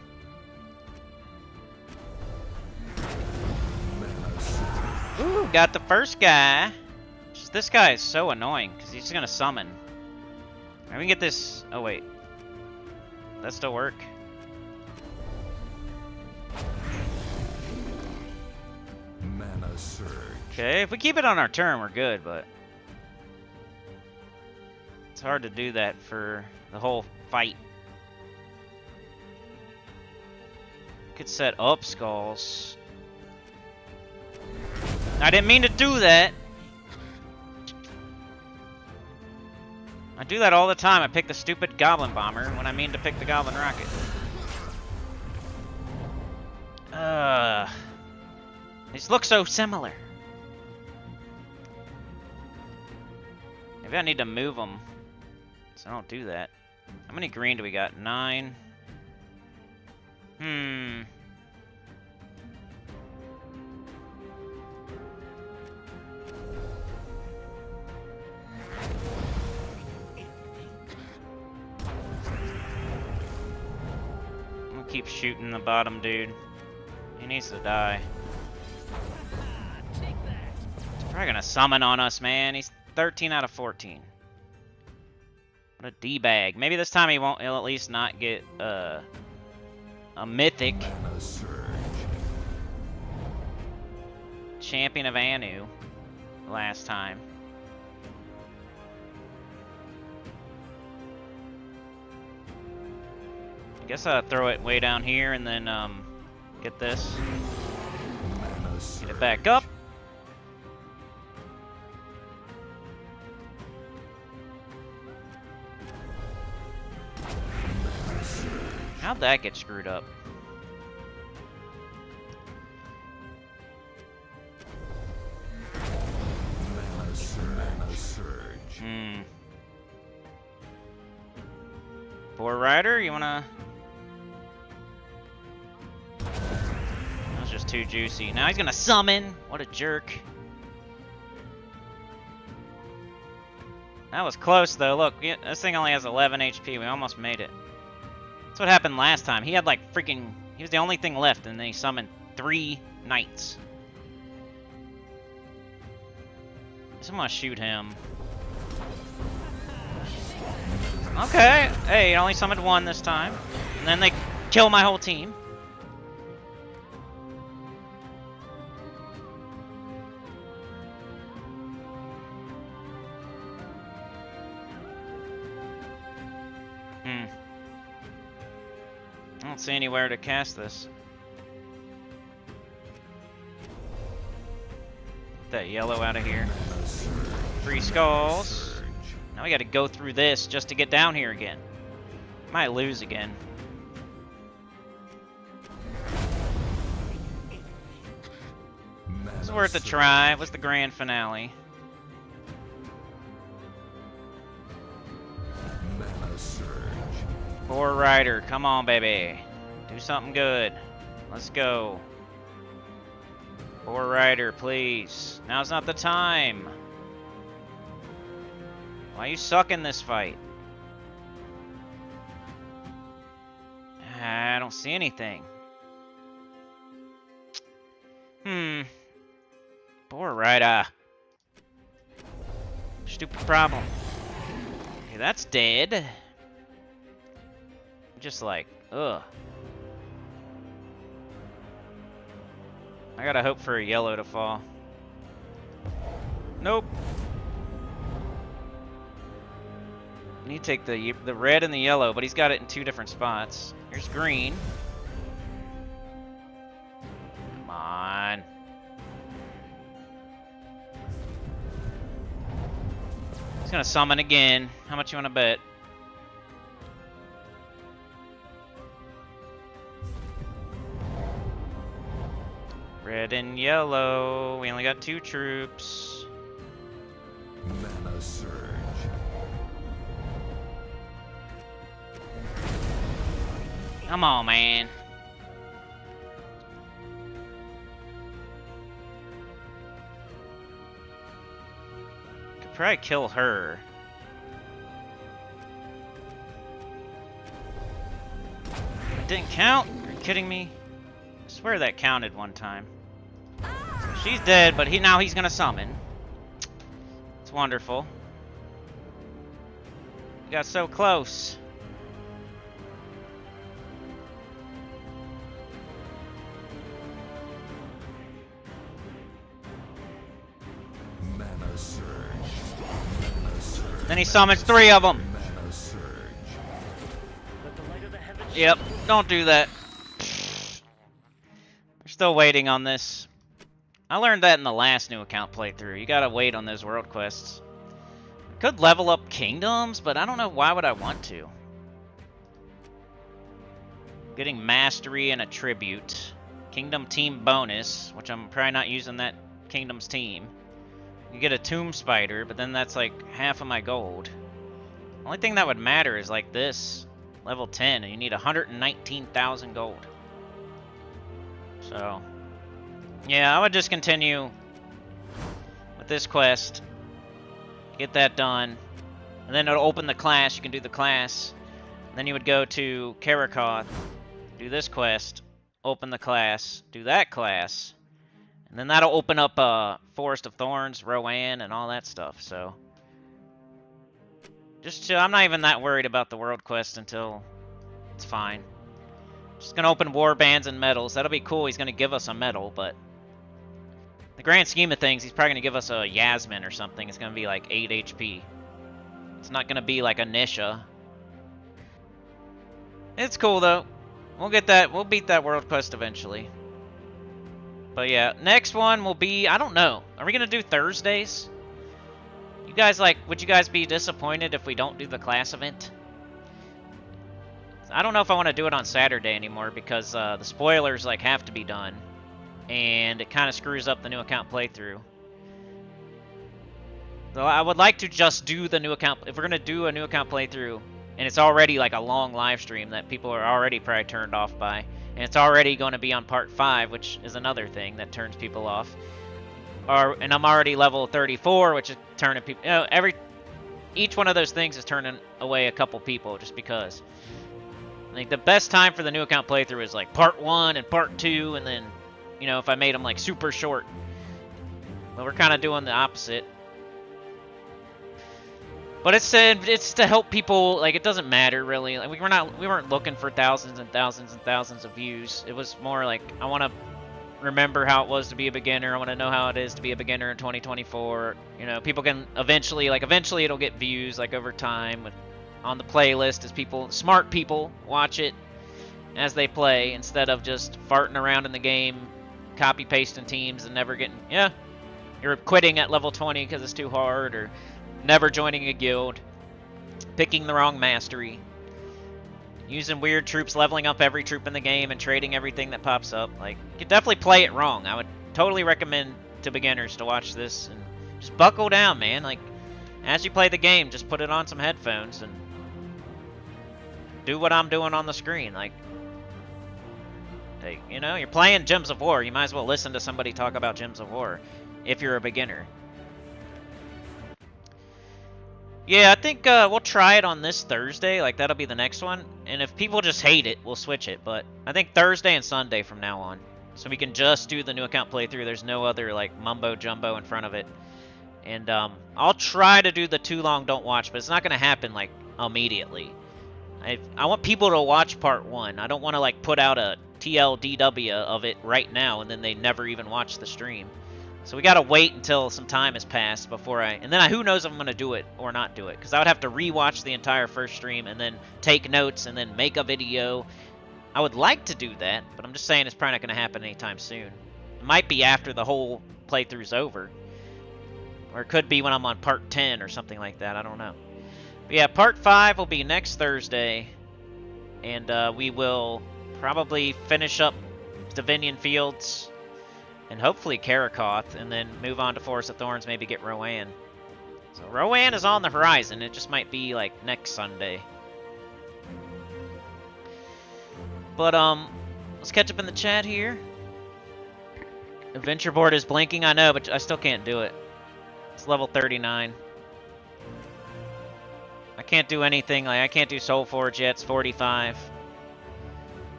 Ooh, got the first guy. Just this guy is so annoying because he's just gonna summon. Maybe we can get this. Oh wait, that still work? Mana surge. Okay, if we keep it on our turn, we're good. But it's hard to do that for the whole fight. Could set up skulls. I didn't mean to do that. I do that all the time. I pick the stupid Goblin Bomber when I mean to pick the Goblin Rocket. These look so similar. Maybe I need to move them, so I don't do that. How many green do we got? 9. I'm gonna keep shooting the bottom dude. He needs to die. He's probably gonna summon on us, man. He's 13 out of 14. What a D-bag. Maybe this time he'll at least not get a mythic. Mana surge. Champion of Anu last time. I guess I'll throw it way down here and then get this. Mana surge. Get it back up. How'd that get screwed up? Mana surge. Boar Rider, you wanna? That was just too juicy. Now he's gonna summon. What a jerk. That was close though. Look, this thing only has 11 HP. We almost made it. That's what happened last time. He had like freaking... He was the only thing left, and then he summoned 3 knights. So I'm gonna shoot him. Okay. Hey, he only summoned 1 this time. And then they kill my whole team. I don't see anywhere to cast this. Get that yellow out of here. 3 skulls. Now we gotta go through this just to get down here again. Might lose again. It's worth a try. It was the grand finale. Mana surge. Boar Rider, come on, baby. Do something good. Let's go. Boar Rider, please. Now's not the time. Why you suck in this fight? I don't see anything. Boar Rider. Stupid problem. Okay, that's dead. Just like, ugh. I gotta hope for a yellow to fall. Nope. I need to take the red and the yellow, but he's got it in 2 different spots. Here's green. Come on. gonna summon again. How much you wanna bet? Red and yellow. We only got 2 troops. Mana surge. Come on, man. Could probably kill her. It didn't count? Are you kidding me? I swear that counted one time. She's dead, but now he's gonna summon. It's wonderful. We got so close. Mana surge. Mana surge. Then he summons 3 of them. Mana surge. Yep, don't do that. We're still waiting on this. I learned that in the last new account playthrough. You gotta wait on those world quests. I could level up kingdoms, but I don't know why would I want to. Getting mastery and a tribute. Kingdom team bonus, which I'm probably not using that kingdom's team. You get a tomb spider, but then that's like half of my gold. Only thing that would matter is like this. Level 10, and you need 119,000 gold. So, yeah, I would just continue with this quest. Get that done. And then it'll open the class. You can do the class. Then you would go to Karakoth, do this quest, open the class, do that class. And then that'll open up Forest of Thorns, Rowan, and all that stuff. So, just chill. I'm not even that worried about the world quest until it's fine. Just gonna open war bands and medals. That'll be cool. He's gonna give us a medal, but the grand scheme of things, he's probably gonna give us a Yasmin or something. It's gonna be like 8 HP. It's not gonna be like a Nisha. It's cool though. We'll get that. We'll beat that world quest eventually. But yeah, next one will be, I don't know. Are we gonna do Thursdays? You guys would you guys be disappointed if we don't do the class event? I don't know if I want to do it on Saturday anymore because the spoilers have to be done. And it kind of screws up the new account playthrough. So I would like to just do the new account. If we're going to do a new account playthrough, and it's already like a long live stream that people are already probably turned off by, and it's already going to be on part 5, which is another thing that turns people off. And I'm already level 34, which is turning people. Each one of those things is turning away a couple people just because. I think the best time for the new account playthrough is like part 1 and part 2, and then, if I made them like super short. But we're kind of doing the opposite. But it's to help people. Like, it doesn't matter really. Like, we weren't looking for thousands and thousands and thousands of views. It was more like I want to remember how it was to be a beginner. I want to know how it is to be a beginner in 2024. People can eventually it'll get views over time on the playlist as smart people watch it as they play instead of just farting around in the game, copy pasting teams and never getting, you're quitting at level 20 because it's too hard, or never joining a guild, picking the wrong mastery, using weird troops, leveling up every troop in the game and trading everything that pops up. Like, you could definitely play it wrong. I would totally recommend to beginners to watch this and just buckle down, man. Like, as you play the game, just put it on some headphones and do what I'm doing on the screen. Like, hey, you're playing Gems of War. You might as well listen to somebody talk about Gems of War if you're a beginner. Yeah, I think we'll try it on this Thursday. Like, that'll be the next one. And if people just hate it, we'll switch it. But I think Thursday and Sunday from now on. So we can just do the new account playthrough. There's no other, mumbo jumbo in front of it. And I'll try to do the too long don't watch, but it's not going to happen, immediately. I want people to watch part 1. I don't want to, put out a TLDW of it right now, and then they never even watch the stream. So we gotta wait until some time has passed before and then who knows if I'm gonna do it or not do it, because I would have to rewatch the entire first stream and then take notes and then make a video. I would like to do that, but I'm just saying it's probably not gonna happen anytime soon. It might be after the whole playthrough's over. Or it could be when I'm on part 10 or something like that. I don't know. But yeah, part 5 will be next Thursday. And we will probably finish up Divinian Fields and hopefully Karakoth, and then move on to Forest of Thorns, maybe get Rowan. So Rowan is on the horizon. It just might be like next Sunday. But let's catch up in the chat here. Adventure board is blinking, I know, but I still can't do it. It's level 39. I can't do anything. Like I can't do Soulforge yet. It's 45.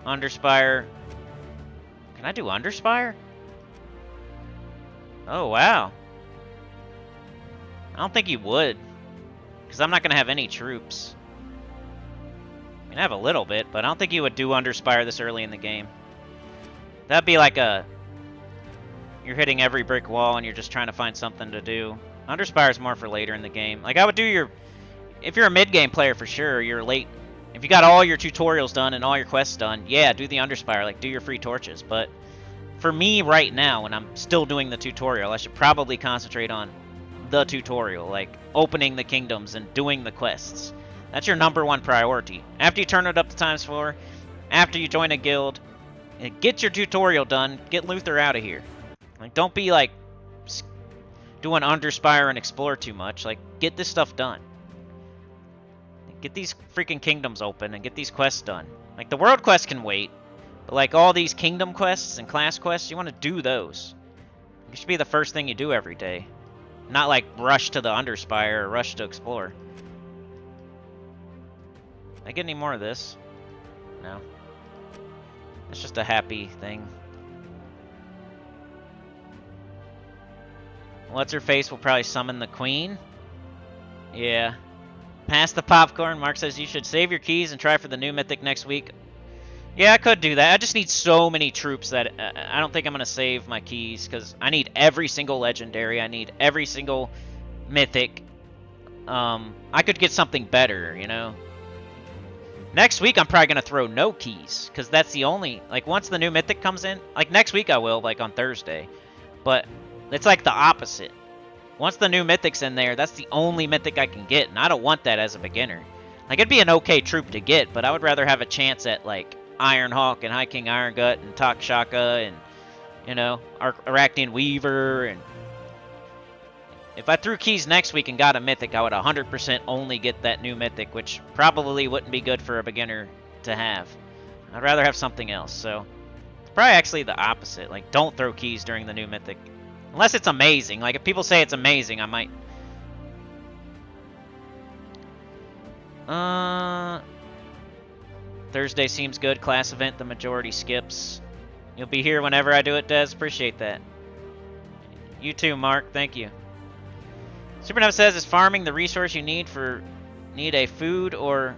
Underspire. Can I do Underspire? Oh, wow. I don't think you would. Because I'm not going to have any troops. I mean, I have a little bit, but I don't think you would do Underspire this early in the game. That'd be like a... You're hitting every brick wall and you're just trying to find something to do. Underspire is more for later in the game. Like, I would do your... If you're a mid-game player, for sure, you're late... If you got all your tutorials done and all your quests done, yeah, do the Underspire. Like, do your free torches. But for me right now, when I'm still doing the tutorial, I should probably concentrate on the tutorial. Like, opening the kingdoms and doing the quests. That's your #1 priority. After you turn it up to ×4, after you join a guild, get your tutorial done, get Luther out of here. Like, don't be, like, doing Underspire and Explore too much. Like, get this stuff done. Get these freaking kingdoms open and get these quests done. Like, the world quests can wait, but, like, all these kingdom quests and class quests, you want to do those. It should be the first thing you do every day. Not, like, rush to the Underspire or rush to Explore. Did I get any more of this? No. It's just a happy thing. What's-her-face will probably summon the queen. Yeah. Pass the popcorn. Mark says you should save your keys and try for the new mythic next week. Yeah, I could do that. I just need so many troops that I don't think I'm going to save my keys, because I need every single legendary. I need every single mythic. I could get something better, you know. Next week, I'm probably going to throw no keys, because that's the only... Like, once the new mythic comes in... Like, next week I will, like, on Thursday. But it's like the opposite. Once the new mythic's in there, that's the only mythic I can get, and I don't want that as a beginner. Like, it'd be an okay troop to get, but I would rather have a chance at, like, Ironhawk and High King Irongut and Takshaka and, you know, Arachnian Weaver. And if I threw keys next week and got a mythic, I would 100% only get that new mythic, which probably wouldn't be good for a beginner to have. I'd rather have something else, so it's probably actually the opposite. Like, don't throw keys during the new mythic. Unless it's amazing. Like, if people say it's amazing, I might... Thursday seems good. Class event, the majority skips. You'll be here whenever I do it, Des. Appreciate that. You too, Mark. Thank you. Supernow says, is farming the resource you need for... Need a food or...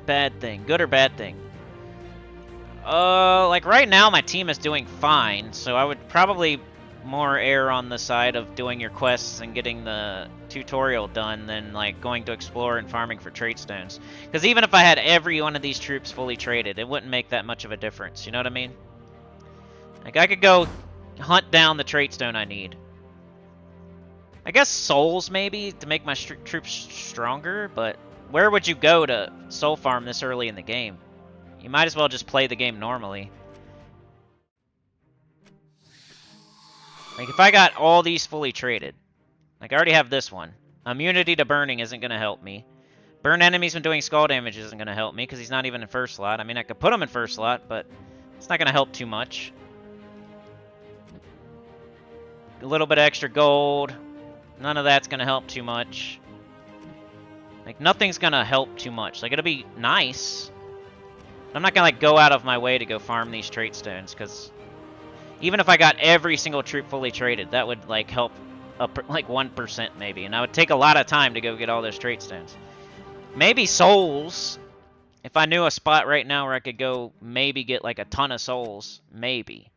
Bad thing? Good or bad thing? Like, right now my team is doing fine, so I would probably... more err on the side of doing your quests and getting the tutorial done than like going to explore and farming for trait stones. Because even if I had every one of these troops fully traded, it wouldn't make that much of a difference. You know what I mean? Like, I could go hunt down the trait stone I need. I guess souls maybe to make my troops stronger, but where would you go to soul farm this early in the game? You might as well just play the game normally. Like, if I got all these fully traded, like, I already have this one. Immunity to burning isn't going to help me. Burn enemies when doing skull damage isn't going to help me, because he's not even in first slot. I mean, I could put him in first slot, but it's not going to help too much. A little bit of extra gold. None of that's going to help too much. Like, nothing's going to help too much. Like, it'll be nice. But I'm not going to, like, go out of my way to go farm these trait stones, because... Even if I got every single troop fully traded, that would, like, help up, like, 1% maybe. And I would take a lot of time to go get all those trait stones. Maybe souls. If I knew a spot right now where I could go maybe get, like, a ton of souls. Maybe.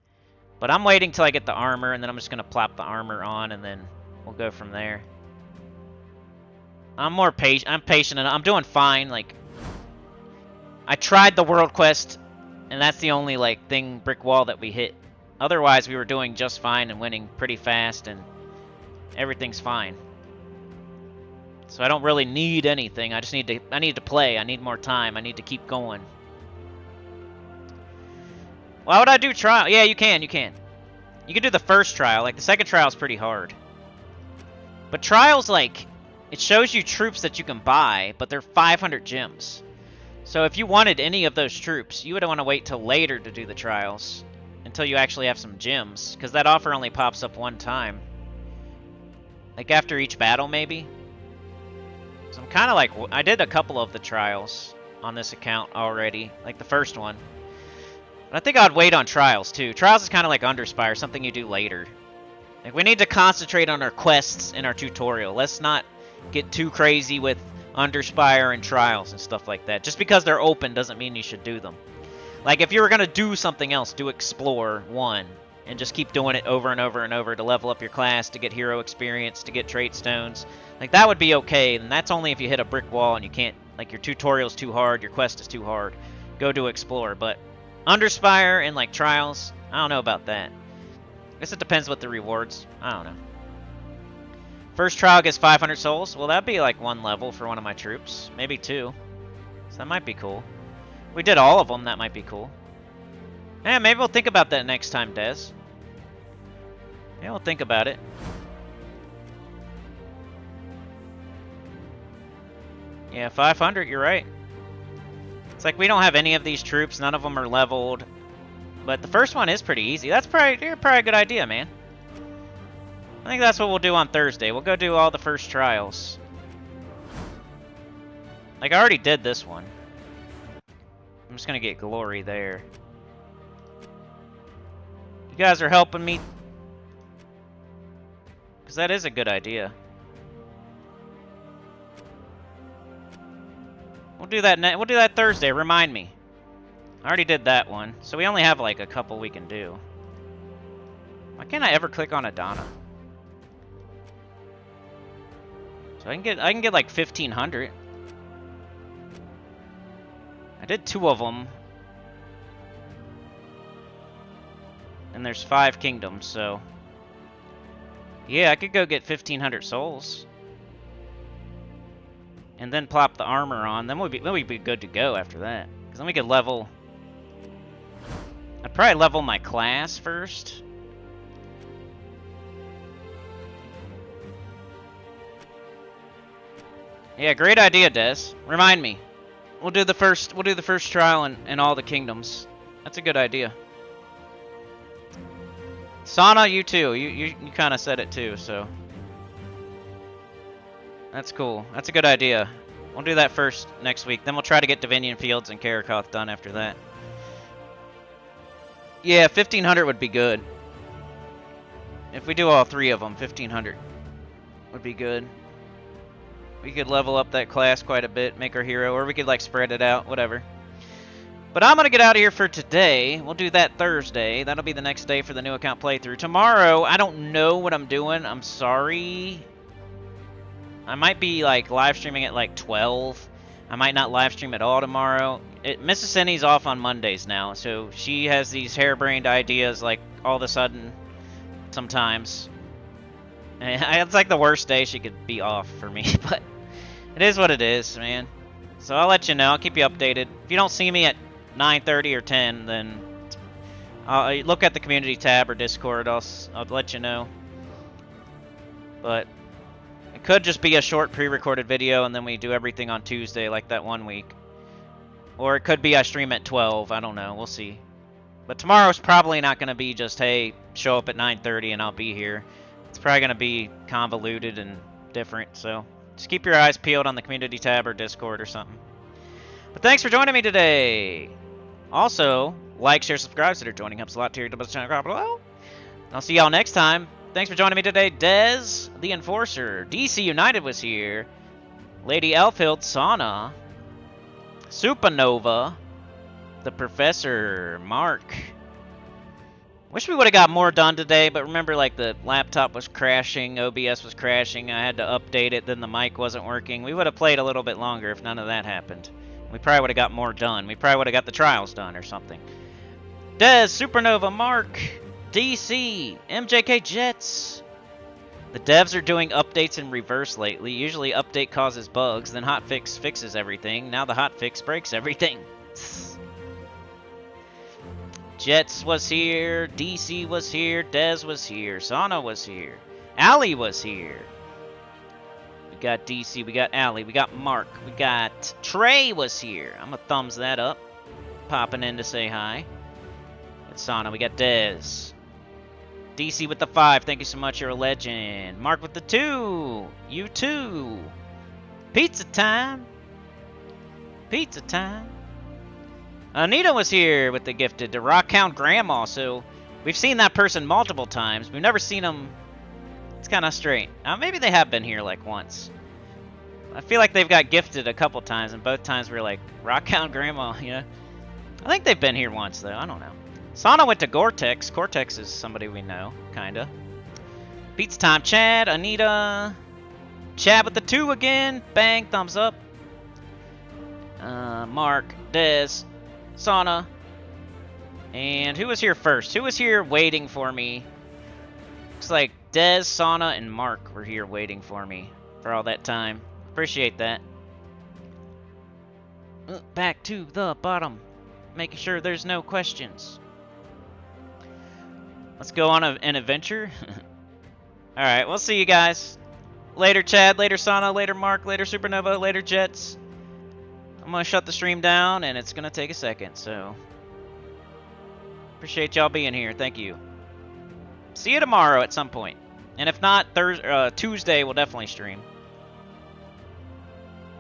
But I'm waiting till I get the armor, and then I'm just going to plop the armor on, and then we'll go from there. I'm more patient. I'm patient, and I'm doing fine. Like, I tried the world quest, and that's the only, like, brick wall that we hit. Otherwise, we were doing just fine and winning pretty fast, and everything's fine. So I don't really need anything. I just need to play. I need more time. I need to keep going. Why would I do trial? Yeah, you can. You can do the first trial. Like, the second trial is pretty hard. But trials, like, it shows you troops that you can buy, but they're 500 gems. So if you wanted any of those troops, you would want to wait till later to do the trials. Until you actually have some gems. Because that offer only pops up one time. Like, after each battle, maybe? So I'm kind of like, I did a couple of the trials on this account already, like the first one. But I think I'd wait on trials too. Trials is kind of like Underspire, something you do later. Like, we need to concentrate on our quests in our tutorial. Let's not get too crazy with Underspire and trials and stuff like that. Just because they're open doesn't mean you should do them. Like, if you were going to do something else, do Explore 1. And just keep doing it over and over and over to level up your class, to get hero experience, to get trait stones. Like, that would be okay, and that's only if you hit a brick wall and you can't, like, your tutorial's too hard, your quest is too hard. Go do Explore, but Underspire and, like, Trials, I don't know about that. I guess it depends what the rewards, I don't know. First trial gets 500 souls. Well, that'd be, like, 1 level for one of my troops. Maybe 2. So that might be cool. If we did all of them, that might be cool. Yeah, maybe we'll think about that next time, Des. Yeah, we'll think about it. Yeah, 500, you're right. It's like we don't have any of these troops. None of them are leveled. But the first one is pretty easy. That's probably a good idea, man. I think that's what we'll do on Thursday. We'll go do all the first trials. Like, I already did this one. I'm just going to get glory there. You guys are helping me. Because that is a good idea. We'll do that Thursday. Remind me. I already did that one. So we only have like a couple we can do. Why can't I ever click on Adana? So I can get like 1,500. I did 2 of them. And there's 5 kingdoms, so... Yeah, I could go get 1,500 souls. And then plop the armor on. Then we'd be good to go after that. Because then we could level... I'd probably level my class first. Yeah, great idea, Des. Remind me. We'll do the first trial in all the kingdoms. That's a good idea. Sana, you too. You kind of said it too, so that's cool. That's a good idea. We'll do that first next week. Then we'll try to get Divinian Fields and Karakoth done after that. Yeah, 1,500 would be good. If we do all 3 of them, 1,500 would be good. We could level up that class quite a bit, make our hero, or we could like spread it out, whatever. But I'm going to get out of here for today. We'll do that Thursday. That'll be the next day for the new account playthrough. Tomorrow, I don't know what I'm doing. I'm sorry. I might be like live streaming at like 12. I might not live stream at all tomorrow. Mrs. Cindy's off on Mondays now, so she has these harebrained ideas like all of a sudden sometimes. And it's like the worst day she could be off for me, but it is what it is, man. So I'll let you know. I'll keep you updated. If you don't see me at 9:30 or 10, then look at the community tab or Discord. I'll let you know. But it could just be a short pre-recorded video and then we do everything on Tuesday like that one week. Or it could be I stream at 12. I don't know. We'll see. But tomorrow's probably not going to be just, hey, show up at 9:30 and I'll be here. It's probably going to be convoluted and different. So just keep your eyes peeled on the community tab or Discord or something. But thanks for joining me today. Also, like, share, subscribe, so they're joining helps a lot to your channel below. I'll see y'all next time. Thanks for joining me today, Dez, the Enforcer. DC United was here. Lady Elfhild, Sana, Supernova, the Professor, Mark. Wish we would have got more done today, but remember, like, the laptop was crashing, OBS was crashing, I had to update it, then the mic wasn't working. We would have played a little bit longer if none of that happened. We probably would have got more done. We probably would have got the trials done or something. Dez, Supernova, Mark, DC, MJK Jets, The devs are doing updates in reverse lately. Usually update causes bugs, then hotfix fixes everything. Now the hotfix breaks everything. Jets was here, DC was here, Dez was here, Sana was here, Ali was here. We got DC, we got Ali, we got Mark, we got Trey was here. I'm gonna thumbs that up. Popping in to say hi. Got Sana, we got Dez. DC with the 5, thank you so much, you're a legend. Mark with the 2, you too. Pizza time. Pizza time. Anita was here with the gifted to Rockhound Grandma, so we've seen that person multiple times. We've never seen them. It's kind of straight. Maybe they have been here like once. I feel like they've got gifted a couple times, and both times we were like, Rockhound Grandma, you know? I think they've been here once, though. I don't know. Sana went to Gore-Tex. Gore-Tex is somebody we know, kinda. Pizza time, Chad, Anita. Chad with the 2 again. Bang, thumbs up. Mark, Dez, Sana. And who was here first? Who was here waiting for me? Looks like Dez, Sana, and Mark were here waiting for me for all that time. Appreciate that. Back to the bottom. Making sure there's no questions. Let's go on an adventure. Alright, we'll see you guys. Later, Chad. Later, Sana. Later, Mark. Later, Supernova. Later, Jets. I'm going to shut the stream down, and it's going to take a second, so... Appreciate y'all being here. Thank you. See you tomorrow at some point. And if not, Tuesday we'll definitely stream.